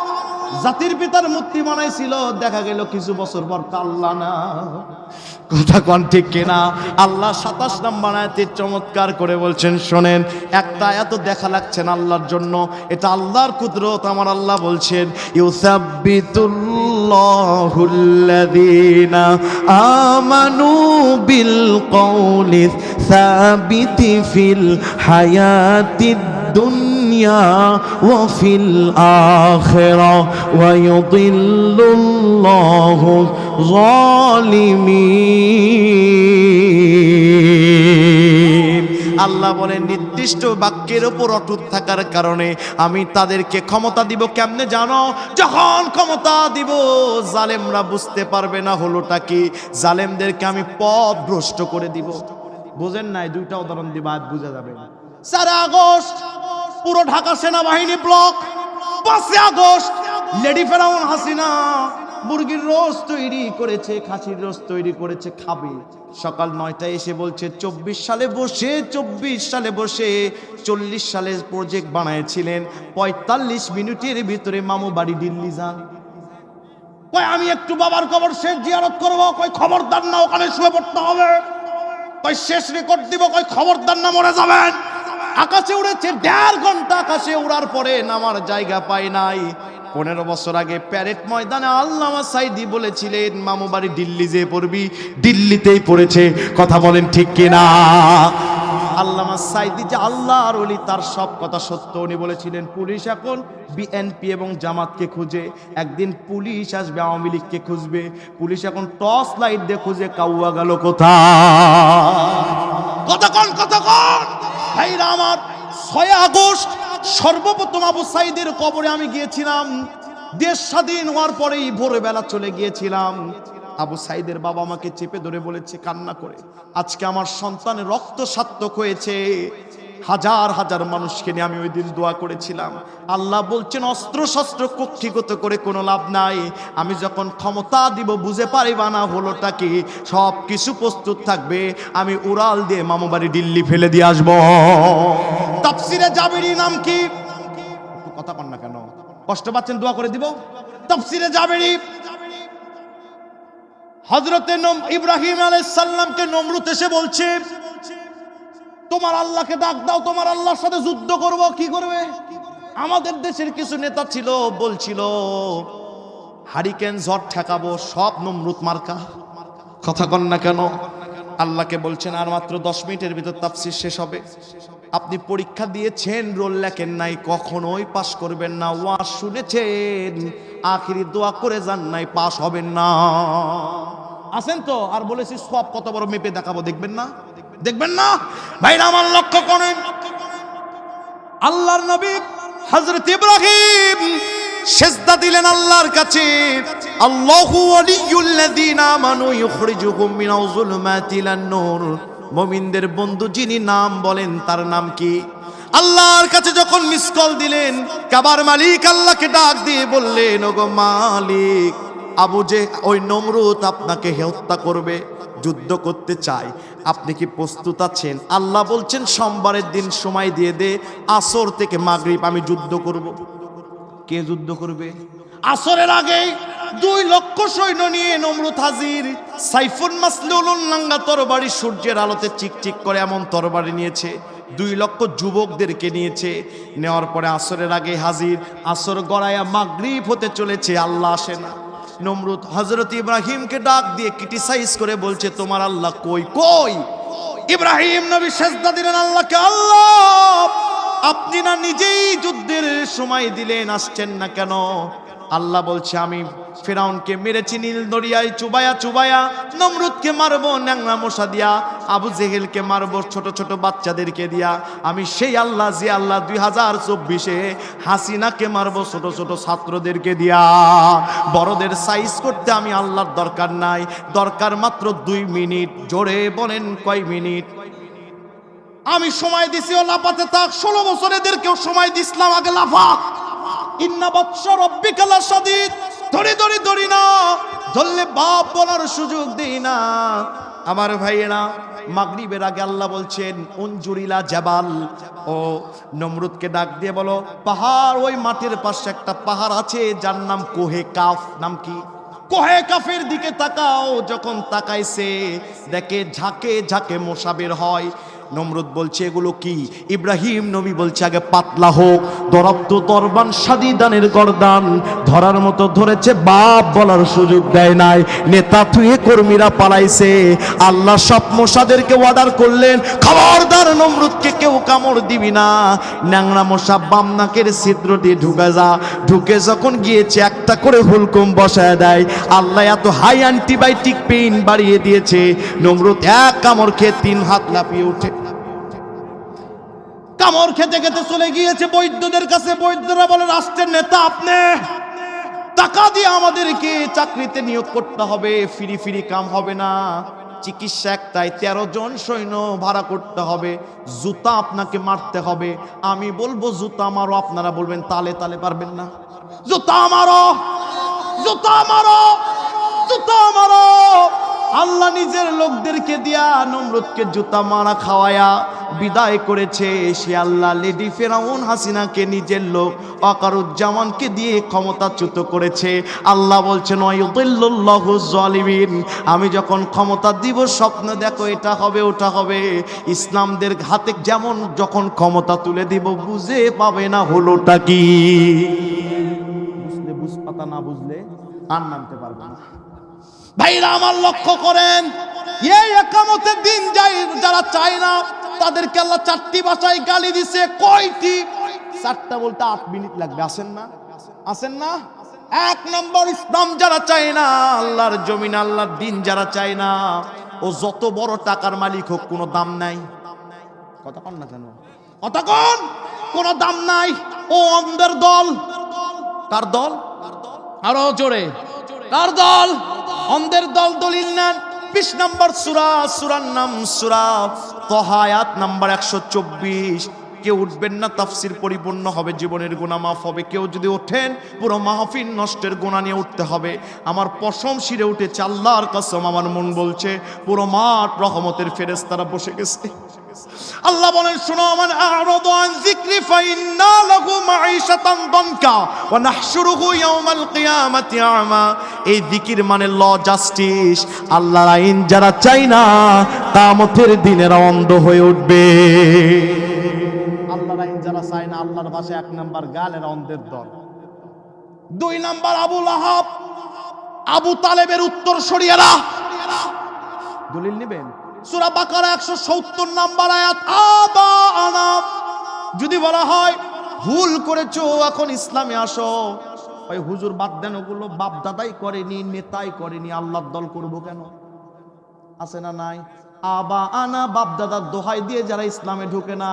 জাতির পিতার মূর্তি বানাইছিল, দেখা গেল কিছু বছর পর কাল্লা না। কথা কোন ঠিক কিনা? আল্লাহ 27 নম্বর আয়াতে চমৎকার করে বলছেন, শোনেন। একটা আয়াত দেখা লাগছেন আল্লাহর জন্য, এটা আল্লাহর কুদরত। আমার আল্লাহ বলছেন, ইউসাব্বিতুল্লাহুল্লাযীনা আমানু বিল কওলি সাবিতি ফিল হায়াতিদ দুনিয়া ওয়া ফিল আখিরা ওয়া ইউদিল্লুল্লাহু যালিমিন। আল্লাহ বলেন, নির্দিষ্ট বাক্যের উপর অটুট থাকার কারণে আমি তাদেরকে ক্ষমতা দিব। কেমনে জানো? যখন ক্ষমতা দিব জালেমরা বুঝতে পারবে না হলোটা কি। জালেমদেরকে আমি পথ ভ্রষ্ট করে দিব। বুঝেন নাই? দুইটা উদাহরণ দিব, আজ বুঝা যাবে। 4 আগস্ট পুরো ঢাকা সেনাবাহিনী ব্লক। 5 আগস্ট লেডি ফেরাউন হাসিনা মুরগির রোজ তৈরি করেছে, খাসির রোজ তৈরি করেছে, খাবে। সকাল 9টায় এসে বলছে 24 সালে বসে 40 সালে প্রজেক্ট বানাইছিলেন, 45 মিনিটের ভিতরে মামু বাড়ি দিল্লি যান। কয় আমি একটু বাবার কবর শেষ জিয়ারত করব। কয় খবরদার না, ওখানে শুয়ে পড়তে হবে। কয় শেষ রেকর্ড দিব। কয় খবরদার না, মরে যাবেন। আকাশে উড়েছে 1.5 ঘন্টা। আকাশে উড়ার পরে নামার জায়গা পায় নাই। 15 বছর আগে প্যারেড ময়দানে আল্লামা সাইদি বলেছিলেন, মামু বাড়ি দিল্লি যে পড়বি, দিল্লিতেই পড়েছে। কথা বলেন ঠিক কিনা? আল্লামা সাইদি যে আল্লাহর ওলি, তার সব কথা সত্য। উনি বলেছিলেন, পুলিশ এখন বিএনপি এবং জামাতকে খুঁজে, একদিন পুলিশ আসবে আওয়ামী লীগকে খুঁজবে। পুলিশ এখন টর্চ লাইট দিয়ে খুঁজে কাউয়া গেল কোথায়। কথা কন ভাইরা আমার। 6 আগস্ট সর্বপ্রথম আবু সাইদের কবরে আমি গিয়েছিলাম। দেশ স্বাধীন হওয়ার পরেই ভোরবেলা চলে গিয়েছিলাম। আবু সাইদের বাবা আমাকে চেপে ধরে বলেছে কান্না করে, আজকে আমার সন্তানের রক্ত সার্থক হয়েছে। হাজার হাজার মানুষকে নিয়ে আমি ওই দিন দোয়া করেছিলাম। আল্লাহ বলছেন, অস্ত্র শস্ত্র কক্ষিগত করে কোনো লাভ নাই। আমি যখন ক্ষমতা দিব বুঝে পারিবা না হলোটা কি। সব কিছু প্রস্তুত থাকবে, আমি উড়াল দিয়ে মামু বাড়ি দিল্লি ফেলে দিয়ে আসবো। তাফসিরে জাবেরি নাম কি? একটু কথা কন না কেন? কষ্ট পাচ্ছেন? দোয়া করে দিব। তাফসিরে জাবেরি, হযরতে ইব্রাহিম আলাইহিস সালামকে নমরুদ এসে বলছে, তোমার আল্লাহকে ডাক দাও, তোমার আল্লাহর সাথে যুদ্ধ করব। কি করবে? আমাদের দেশের কিছু নেতা ছিল, বলছিল হারিকেন ঝড় ঠেকাবো, সব নমরুদ মার্কা। কথা কন না কেন? আল্লাহকে বলছেন, আর মাত্র 10 মিনিটের ভিতর তাফসীর শেষ হবে। আপনি পরীক্ষা দিয়েছেন, রোল লেখেন নাই, কখনোই পাস করবেন না। ওয়াজ শুনেছেন, আখিরি দোয়া করে যান নাই, পাস হবেন না। আছেন তো? আর বলেছি সব কত বড় মেপে দেখাবো, দেখবেন না? ভাইরা আমার, লক্ষ্য করেন, আল্লাহর নবী হযরত ইব্রাহিম সিজদা দিলেন আল্লাহর কাছে। আল্লাহু ওয়ালিয়ুল্লাযীনা আমানু ইউখরিজুহুম মিনাজ যুলুমাতি ইলান নূর। মুমিনদের বন্ধু যিনি, নাম বলেন, তার নাম কি? আল্লাহর কাছে যখন মিস কল দিলেন, কাবার মালিক আল্লাহকে ডাক দিয়ে বললেন, ওগো মালিক, আবু যে ওই নমরুদ আপনাকে হত্যা করবে, যুদ্ধ করতে চাই, আপনি কি প্রস্তুত আছেন? আল্লাহ বলছেন, সোমবারের দিন সময় দিয়ে দে, আসর থেকে মাগরিব আমি যুদ্ধ করব। কে যুদ্ধ করবে? আসরের আগে 2 লক্ষ সৈন্য নিয়ে নমরুদ হাজির। সাইফুন মাসলুলুন, নাঙ্গা তরবারি, সূর্যের আলোতে চিকচিক করে এমন তরবারি নিয়েছে। 2 লক্ষ যুবকদেরকে নিয়েছে। নেওয়ার পরে আসরের আগে হাজির। আসর গড়াইয়া মাগরিব হতে চলেছে, আল্লাহ আসে না। নমরুদ হযরত ইব্রাহিমকে ডাক দিয়ে ক্রিটিসাইজ করে বলছে, তোমার আল্লাহ কই? ইব্রাহিম নবী সিজদা দিলেন আল্লাহকে, আল্লাহ আপনি না নিজেই যুদ্ধের সময় দিলেন, আসছেন না কেন? আল্লাহ বলছে, আমি ফিরাউনকে মেরেছি নীল দরিয়ায় চুবায়া, নমরুদকে মারবো ন্যাংরা মশা দিয়া, আবু জেহেলকে মারবো ছোট ছোট বাচ্চাদেরকে দিয়া। আমি সেই আল্লাহ যে আল্লাহ 2024-এ হাসিনাকে মারবো ছোট ছোট ছাত্রদেরকে দিয়া। বড়দের সাইজ করতে আমি আল্লাহর দরকার নাই, দরকার মাত্র 2 মিনিট। জোরে বলেন, কয় মিনিট? আমি সময় দিছি, ও লাফাতে থাক। 16 বছর এদেরকেও সময় দিছিলাম, আগে লাফা। ইন্না বাতশা রাব্বিকা লাশাদীদ। ধরি না, ধরলে বাপ বলার সুযোগ দেই না। আমার ভাইয়েরা, মাগরিবের আগে আল্লাহ বলছেন উনজুরিলা জাবাল, ও নমরুদকে ডাক দিয়ে বলো পাহাড়, ওই মাটির পাশে একটা পাহাড় আছে যার নাম কোহে কাফ। নাম কি? কোহে কাফের দিকে তাকাও। যখন তাকাইছে দেখে ঝাঁকে ঝাঁকে মশা বের হয়। নমরুদ বলছে এগুলো কি? ইব্রাহিম নবী বলছে আগে পাতলা হোক, দরব্দ দরবান সাদিদানের গর্দান ধরার মতো ধরেছে, বাপ বলার সুযোগ দেয় নাই। নেতা থুয়ে কর্মীরা পালাইছে। আল্লাহ সব মশাদেরকে অর্ডার করলেন, খবরদার নমরুদকে কেউ কামড় দিবি না। ন্যাংরা মশা বাম নাকের ছিদ্র দিয়ে ঢুকে যা। ঢুকে যখন গিয়েছে একটা করে হুলকুম বসায় দেয়। আল্লাহ এত হাই অ্যান্টিবায়োটিক পেইন বাড়িয়ে দিয়েছে, নমরুদ এক কামড় খেয়ে 3 হাত লাফিয়ে উঠে কামড় খেতে খেতে চলে গিয়েছে বৈদ্যদের কাছে। বৈদ্যরা বলে রাষ্ট্রের নেতা আপনি, টাকা দিয়ে আমাদেরকে চাকরিতে নিয়োগ করতে হবে, ফ্রি ফ্রি কাম হবে না। চিকিৎসা একটাই, 13 জন সৈন্য ভাড়া করতে হবে, জুতা আপনাকে মারতে হবে। আমি বলবো জুতা মারো, আপনারা বলবেন তালে তালে পারবেন না। জুতা মারো, জুতা মারো, জুতা মারো। আল্লাহ নিজের লোকদেরকে দিয়া নমরুদকে জুতা মারা খাওয়ায়া বিদায় করেছে। সে আল্লাহ লেডি ফেরাউন হাসিনাকে নিজের লোক ওয়াকারুজ্জামানকে দিয়ে ক্ষমতাচ্যুত করেছে। আল্লাহ বলছেন ওয়ায়ুদিল্লুল্লাহু যালিমিন, আমি যখন ক্ষমতা দিব স্বপ্ন দেখো এটা হবে ওটা হবে। ইসলামদের হাতে যেমন যখন ক্ষমতা তুলে দিব বুঝে পাবে না হলোটা কি। বুঝলে বুঝ পাতা, না বুঝলে আর নামতে পারবে না। ভাইরা আমার লক্ষ্য করেন, এই একামতের দিন যারা চায় না তাদেরকে আল্লাহ 4টি ভাষায় গালি দিছে। কয়টি? 4টা বলতে 8 মিনিট লাগবে। আসেন না, আসেন না। 1 নম্বর, ইসলাম যারা চায় না, আল্লাহর জমিন আল্লাহর দিন যারা চায় না, ও যত বড় টাকার মালিক হোক কোনো দাম নাই। কথা কন না কেন? কথা কন, কোনো দাম নাই। ও অন্ধের দল। কার দল? আরো জোরে, কার দল? অন্ধের দল। দলিল নেন 20 নম্বর সূরা, সূরার নাম সূরা তাহা, আয়াত নাম্বার 124। কেউ উঠবেন না, তাফসীর পরিপূর্ণ হবে, জীবনের গুনাহ মাফ হবে। কেউ যদি ওঠেন পুরো মাহফিল নষ্টের গুনাহ নিয়ে উঠতে হবে। আমার পশম শিরে উঠেছে, আল্লাহর কসম আমার মন বলছে পুরো মাঠ রহমতের ফেরেশতারা বসে গেছে। আল্লাহ বলেন শোনো, মান আ'রাদা আন যিকরি ফাইন্না লাহু মাঈশাতান দানকা ওয়া নাহশুরুহু ইয়াওমাল কিয়ামাতি আমা। এই জিকির মানে ল, জাস্টিস। আল্লাহর আইন যারা চায় না কিয়ামতের দিনে অন্ধ হয়ে উঠবে। আল্লাহর আইন যারা চায় না, আল্লাহর ভাষায় 1 নাম্বার গালের অন্ধের দল। 2 নাম্বার আবু লাহাব, আবু তালেবের উত্তরসূরিরা। দলিল নেবেন সূরা বাকারা 170 নাম্বার আয়াত। আবা আনা, যদি বলা হয় ভুল করেছো এখন ইসলামে আসো, ওই হুজুর বাদ দেন, ওগুলো বাপ দাদাই করেনি, নেতাই করেনি, আল্লাহর দল করব কেন? আছে না নাই? আবা আনা, বাপ দাদার দোহাই দিয়ে যারা ইসলামে ঢুকে না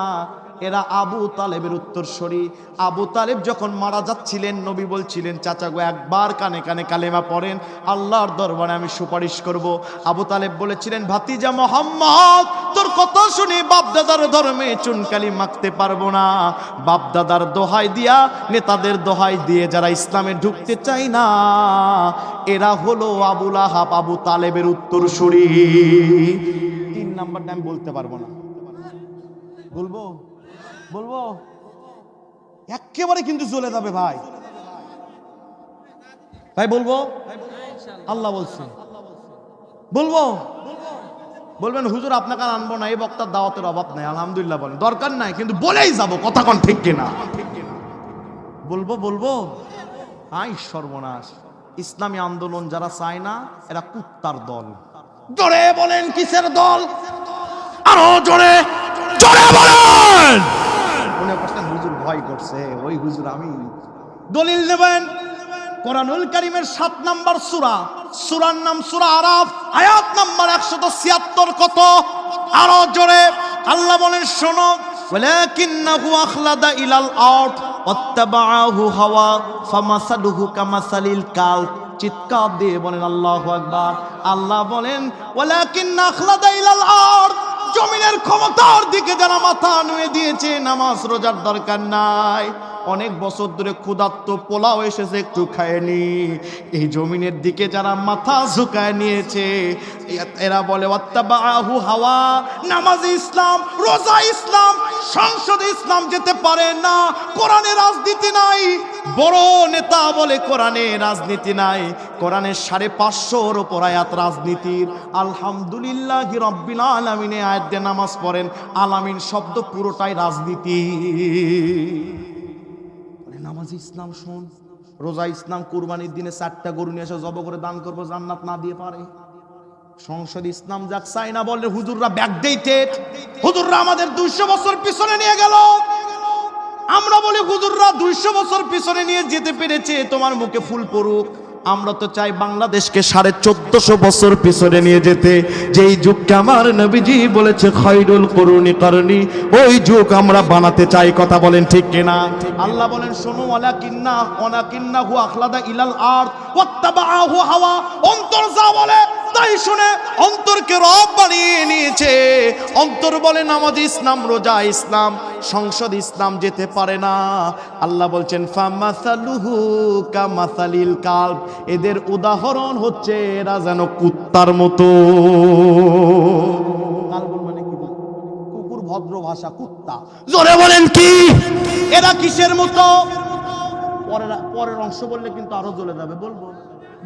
এরা আবু তালেবের উত্তরসূরি। আবু তালেব যখন মারা যাচ্ছিলেন নবী বলছিলেন চাচা গো একবার কানে কানে কালেমা পড়েন, আল্লাহর দরবারে আমি সুপারিশ করব। আবু তালেব বলেছিলেন ভাতিজা মুহাম্মদ, তোর কথা শুনে বাপ দাদার ধর্মে চুনকালি মাখতে পারবো না। বাপ দাদার দোহাই দিয়া, নেতাদের দোহাই দিয়ে যারা ইসলামে ঢুকতে চায় না এরা হলো আবু লাহাব, আবু তালেবের উত্তরসূরি। 3 নাম্বারটা আমি বলতে পারবো না। বলবো বলবো একেবারে কিন্তু চলে যাবে ভাই। ভাই বলবো, আল্লাহ বলছে বলবো। বলবেন হুজুর আপনাকে আর আনবো না, এই বক্তার দাওয়াতের অভাব নাই, আলহামদুলিল্লাহ বলেন, দরকার নাই, কিন্তু বলেই যাবো। কথা কোন ঠিক কিনা? বলবো বলবো। আই সর্বনাশ, ইসলামী আন্দোলন যারা চায় না এরা কুত্তার দল। জোরে বলেন কিসের দল? আরো জোরে জোরে বলেন। মনে করছেন হুজুর ভয় করছে, ওই হুজুর আমি। দলিল নেবেন কোরআনুল কারীমের 7 নাম্বার সূরা, সূরার নাম সূরা আরাফ, আয়াত নাম্বার 176। কত? আরো জোরে। আল্লাহ বলেন শোনো, ওয়ালাকিন্নাহু আখলাদা ইলাল আরদ ওয়াত্তাবাআহু হাওয়া ফামাসালুহু কামাসালিল কালব। চিৎকার দিয়ে বলেন আল্লাহু আকবার। আল্লাহ বলেন ওয়ালাকিন্না আখলাদা ইলাল আরদ, জমিনের ক্ষমতার দিকে যারা মাথা নুয়ে দিয়েছে, নামাজ রোজার দরকার নাই, অনেক বছর ধরে ক্ষুধার্ত, পোলাও এসেছে একটু খায়নি। এই জমিনের দিকে যারা মাথা ঝুঁকায় নিয়েছে এরা বলে ওয়াত্তাবাহু হাওয়া, নামাজে ইসলাম, রোজা ইসলাম, সংসদে ইসলাম যেতে পারে না, কোরআনে রাজনীতি নাই। বড় নেতা বলে কোরআনে রাজনীতি নাই, কোরআনের 550-র উপর আয়াত রাজনীতির। আলহামদুলিল্লাহ রাব্বিল আলামিনে আয়াত দিয়ে নামাজ পড়েন, আলামিন শব্দ পুরোটাই রাজনীতি। নামাজ ইসলাম শোন, রোজা ইসলাম, কুরবানির দিনে 4টা গরু নিয়ে এসে জব করে দান করবো, জান্নাত না দিয়ে পারে। সংসদ ইসলাম যাক চাই না বলে হুজুররা ব্যাকডেটেড, হুজুররা আমাদের 200 বছর পিছনে নিয়ে গেল। আমরা বলি হুজুররা 200 বছর পিছনে নিয়ে যেতে পেরেছে, তোমার মুখে ফুল পড়ুক। আমরা তো চাই বাংলাদেশকে 1450 বছর পিছনে নিয়ে যেতে, যেই যুগকে আমার নবীজি বলেছে খায়রুল কুরুনি করনি, ওই যুগ আমরা বানাতে চাই। কথা বলেন ঠিক কিনা? আল্লাহ বলেন শোনো, ওয়ালাকিন্নাহু আখলাদা ইলাল আরদ ওয়াত্তাবাহু হাওয়া, অন্তর যা বলে তাই শুনে অন্তরকে রব বানিয়ে নিয়েছে। অন্তর বলে নামাজ ইসলাম, রোজা ইসলাম, সংসদ ইসলাম যেতে পারে না। আল্লাহ বলছেন ফামাসালুহু কামাসালিল কালব, এদের উদাহরণ হচ্ছে এরা যেন কুত্তার মতো। কালব মানে কি? কুকুর, ভদ্র ভাষা, কুত্তা। জোরে বলেন কি? এরা কিসের মতো? পরের অংশ বললে কিন্তু আরো জ্বলে যাবে।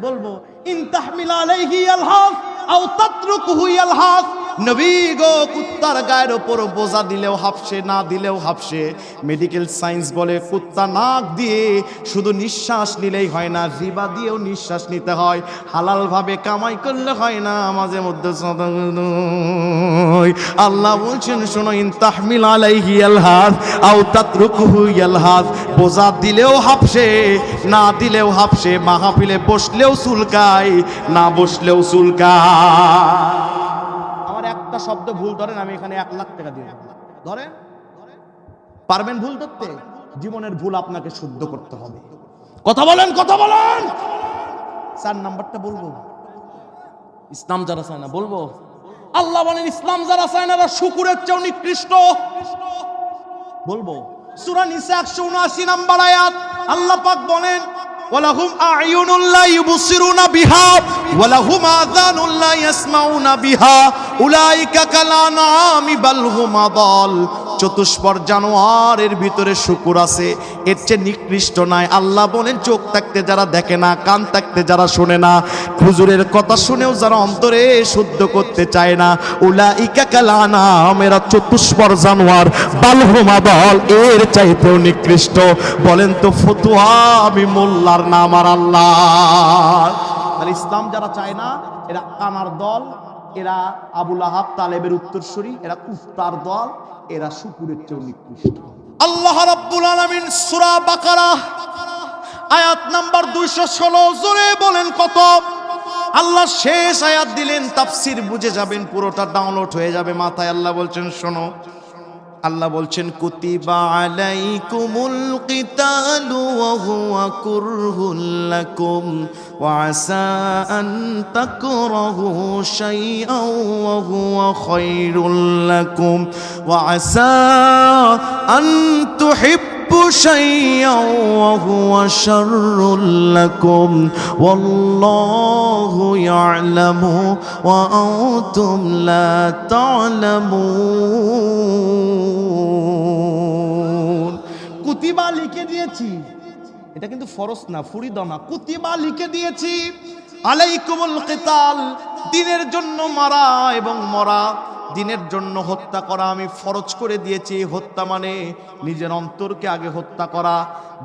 বলবো ইন তাহমিল আলাইহি ইয়ালহাস আও তাতরুকুহু ইয়ালহাস। নবী গো, কুত্তার গায়ের ওপর বোঝা দিলেও হাফসে, না দিলেও হাফসে। মেডিকেল সায়েন্স বলে কুত্তা নাক দিয়ে শুধু নিঃশ্বাস নিলেই হয় না, জিবা দিয়েও নিঃশ্বাস নিতে হয়। হালাল ভাবে কামাই করলে হয় না, মাঝে মধ্যে আল্লাহ বলছেন শোনো, ইন তাহমিল আলাইহি ইয়ালহাস আও তাতরুকুহু ইয়ালহাস। বোঝা দিলেও হাফসে, না দিলেও হাফসে। মাহফিলে বসলেও চুলকায়, না বসলেও চুলকায়। একটা শব্দ ভুল ধরেন, আমি এখানে 1 লাখ টাকা দিয়ে দেব। ধরেন, পারবেন ভুল ধরতে? জীবনের ভুল আপনাকে শুদ্ধ করতে হবে। কথা বলেন, কথা বলেন। 4 নাম্বারটা বলবো, ইসলাম যারা চায় না, বলবো আল্লাহ বলেন ইসলাম যারা চায় না তারা শুকুরের চেয়েও নিকৃষ্ট। বলবো সূরা নিসা 179 নাম্বার আয়াত, আল্লাহ পাক বলেন ওয়ালাহুম আ'য়ুনুন লা ইউবসিরুনা বিহা ওয়ালাহুম আযানুন লা ইয়াসমাউনা বিহা উলাইকা কালানামি বাল হুম আদাল। চতুষ্পদ জানোয়ারের ভিতরে শুকুর আছে, এর চেয়ে নিকৃষ্ট নাই। আল্লাহ বলেন চোখ থাকতে যারা দেখে না, কান থাকতে যারা শোনে না, হুজুরের কথা শুনেও যারা অন্তরে শুদ্ধ করতে চায় না, উলাইকা কালানাম, এরা চতুষ্পদ জানোয়ার, বাল হুম আদাল, এর চাইতেও নিকৃষ্ট। বলেন তো ফতুয়া আমি মোল্লার না আমার আল্লাহ? তাহলে ইসলাম যারা চায় না এরা কানার দল, এরা আবুল আহাব তালেবের উত্তরসূরি, এরা কুফতার দল, এরা শুকুরের চেয়েও নিকৃষ্ট। আল্লাহ রাব্বুল আলামিন সূরা বাকারা আয়াত নাম্বার 216, জোরে বলেন কত? আল্লাহ শেষ আয়াত দিলেন, তাফসীর বুঝে যাবেন, পুরোটা ডাউনলোড হয়ে যাবে মাথায়। আল্লাহ বলছেন শোনো, আল্লাহ বলছেন কুতিবা আলাইকুমুল কিতালু ওয়া হুয়া কুরহুল লাকুম ওয়া আসা আন তাকরাহু শাইআন ওয়া হুয়া খায়রুল লাকুম ওয়া আসা আন তুহিব্বু শাইআন ওয়া হুয়া শাররুল লাকুম ওয়াল্লাহু ইয়ালামু ওয়া আনতুম লা তা'লামুন। কুতিবা লিখে দিয়েছি, এটা কিন্তু ফরজ না, ফরিদা না, কুতিবা লিখে দিয়েছি। আলাইকুমুল কিতাল, দিনের জন্য মারা এবং মরা, দিনের জন্য হত্যা করা আমি ফরজ করে দিয়েছি। হত্যা মানে নিজের অন্তরকে আগে হত্যা করা,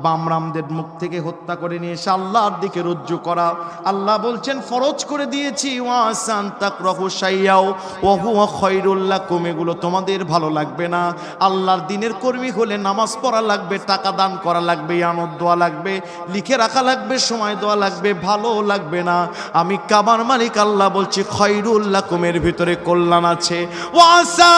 বামরামদের মুখ থেকে হত্যা করে নিয়ে এসে আল্লাহর দিকে রুজু করা। আল্লাহ বলছেন ফরজ করে দিয়েছি। ওয়াসান তাকরাহু শাইআও ওয়া হুয়া খায়রুল লাকুম, এগুলো তোমাদের ভালো লাগবে না। আল্লাহর দিনের কর্মী হলে নামাজ পড়া লাগবে, টাকা দান করা লাগবে, ইয়ানত দোয়া লাগবে, লিখে রাখা লাগবে, সময় দেওয়া লাগবে, ভালো লাগবে না। আমি কাবার মালিক আল্লাহ বলছি খায়রুল লাকুমের ভিতরে কল্যাণ আছে। ওয়া আসা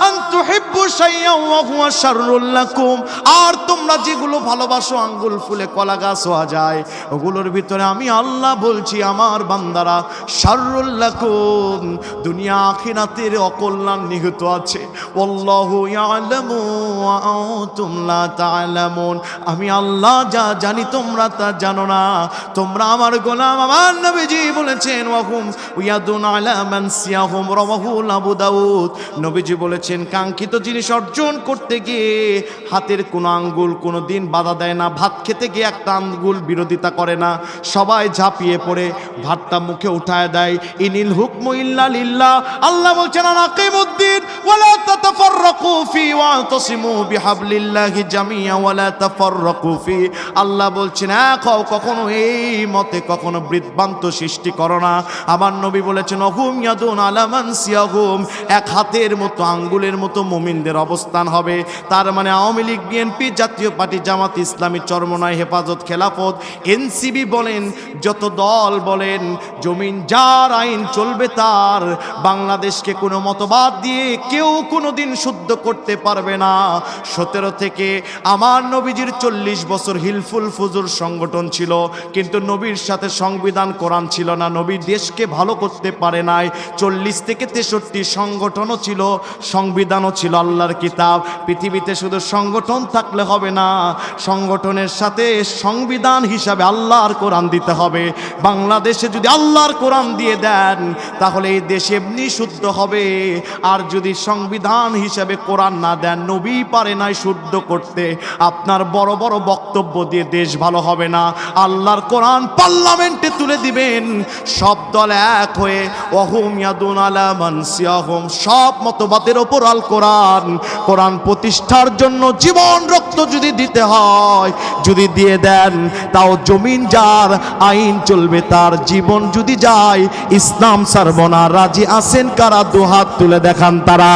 আন তুহিব্বু শাইআন ওয়া হুয়া শাররুল লাকুম, আর তোমরা যেগুলো ভালোবাসো আঙ্গুল ফুলে কলা গাছ হওয়া যায়, ওগুলোর ভিতরে আমি আল্লাহ বলছি আমার বান্দারা শাররুল লাকুম, দুনিয়া আখিরাতের অকল্যাণ নিহিত আছে। আল্লাহু ইয়ালামু ওয়া আনতুম লা তা'লামুন, আমি আল্লাহ যা জানি তোমরা তা জানো না। তোমরা আমার গোলাম, আমার নবীজি বলেছেন ওয়াহুম ইয়াদুন আলা মান সিয়াহুম, রাওয়াহু আবু দাউদ। নবীজি বলেছেন কাঙ্ক্ষিত জিনিস অর্জন করতে গিয়ে হাতের কোনো আঙ্গুল কোনো দিন বাধা দেয় না, ভাত খেতে গিয়ে একটা আঙ্গুল বিরোধিতা করে না, সবাই ঝাঁপিয়ে পড়ে ভাতটা মুখে উঠায় দেয়। ইনিল হুকমু ইল্লা লিল্লাহ, আল্লাহ বলছেন আকিমুদ্দিন ওয়ালা তাতাফাররাকু ফি ওয়াতাসিমু বিহাবলিল্লাহি জামিয়া ওয়ালা তাফাররাকু ফি, আল্লাহ বলছেন এক হও, কখনো এই মতে কখনো বিভ্রান্ত সৃষ্টি করো না। আমার নবী বলেছেন অহুম ইয়াদুন আলা মান সিয়াহুম, এক হাতের মতো আঙ্গুলের মতো মুমিনদের অবস্থান হবে। তার মানে আওয়ামী লীগ, বিএনপি, জাতীয় পার্টি, জামাত ইসলামী, চরমনাই, হেফাজত, খেলাফত, এনসিবি বলেন, যত দল বলেন, জমিন যার আইন চলবে তার। বাংলাদেশকে কোনো মতবাদ দিয়ে কেউ কোনো দিন শুদ্ধ করতে পারবে না। 17 থেকে আমার নবীজির 40 বছর হিলফুল ফুজুর সংগঠন ছিল, কিন্তু নবীর সাথে সংবিধান কোরআন ছিল না, নবী দেশকে ভালো করতে পারে নাই। 40 থেকে 63 সংগঠনও ছিল, সংবিধানও ছিল, আল্লাহর কিতাব। পৃথিবীতে শুধু সংগঠন থাকলে হবে না, সংগঠনের সাথে সংবিধান হিসাবে আল্লাহর কোরআন দিতে হবে। বাংলাদেশে যদি আল্লাহর কোরআন দিয়ে দেন তাহলে এই দেশ এমনি শুদ্ধ হবে। আর যদি সংবিধান হিসাবে কোরআন না দেন, নবী পারে নাই শুদ্ধ করতে, আপনার বড় বড় বক্তব্য দিয়ে দেশ ভালো হবে না। আল্লাহর কোরআন পার্লামেন্টে তুলে দিবেন, সব দল এক হয়ে ওয়াহুম ইয়াদুন আলা মান সিয়াহুম, সব মতবাদের ওপর আল কোরআন, কোরআন প্রতিষ্ঠার জন্য জীবন রক্ত যদি দিতে হয়, যদি দিয়ে দেন, তাও জমিন যার আইন চলবে তার, জীবন যদি যায় ইসলাম ছাড়ব না। রাজি আছেন কারা? দুহাত তুলে দেখান তারা।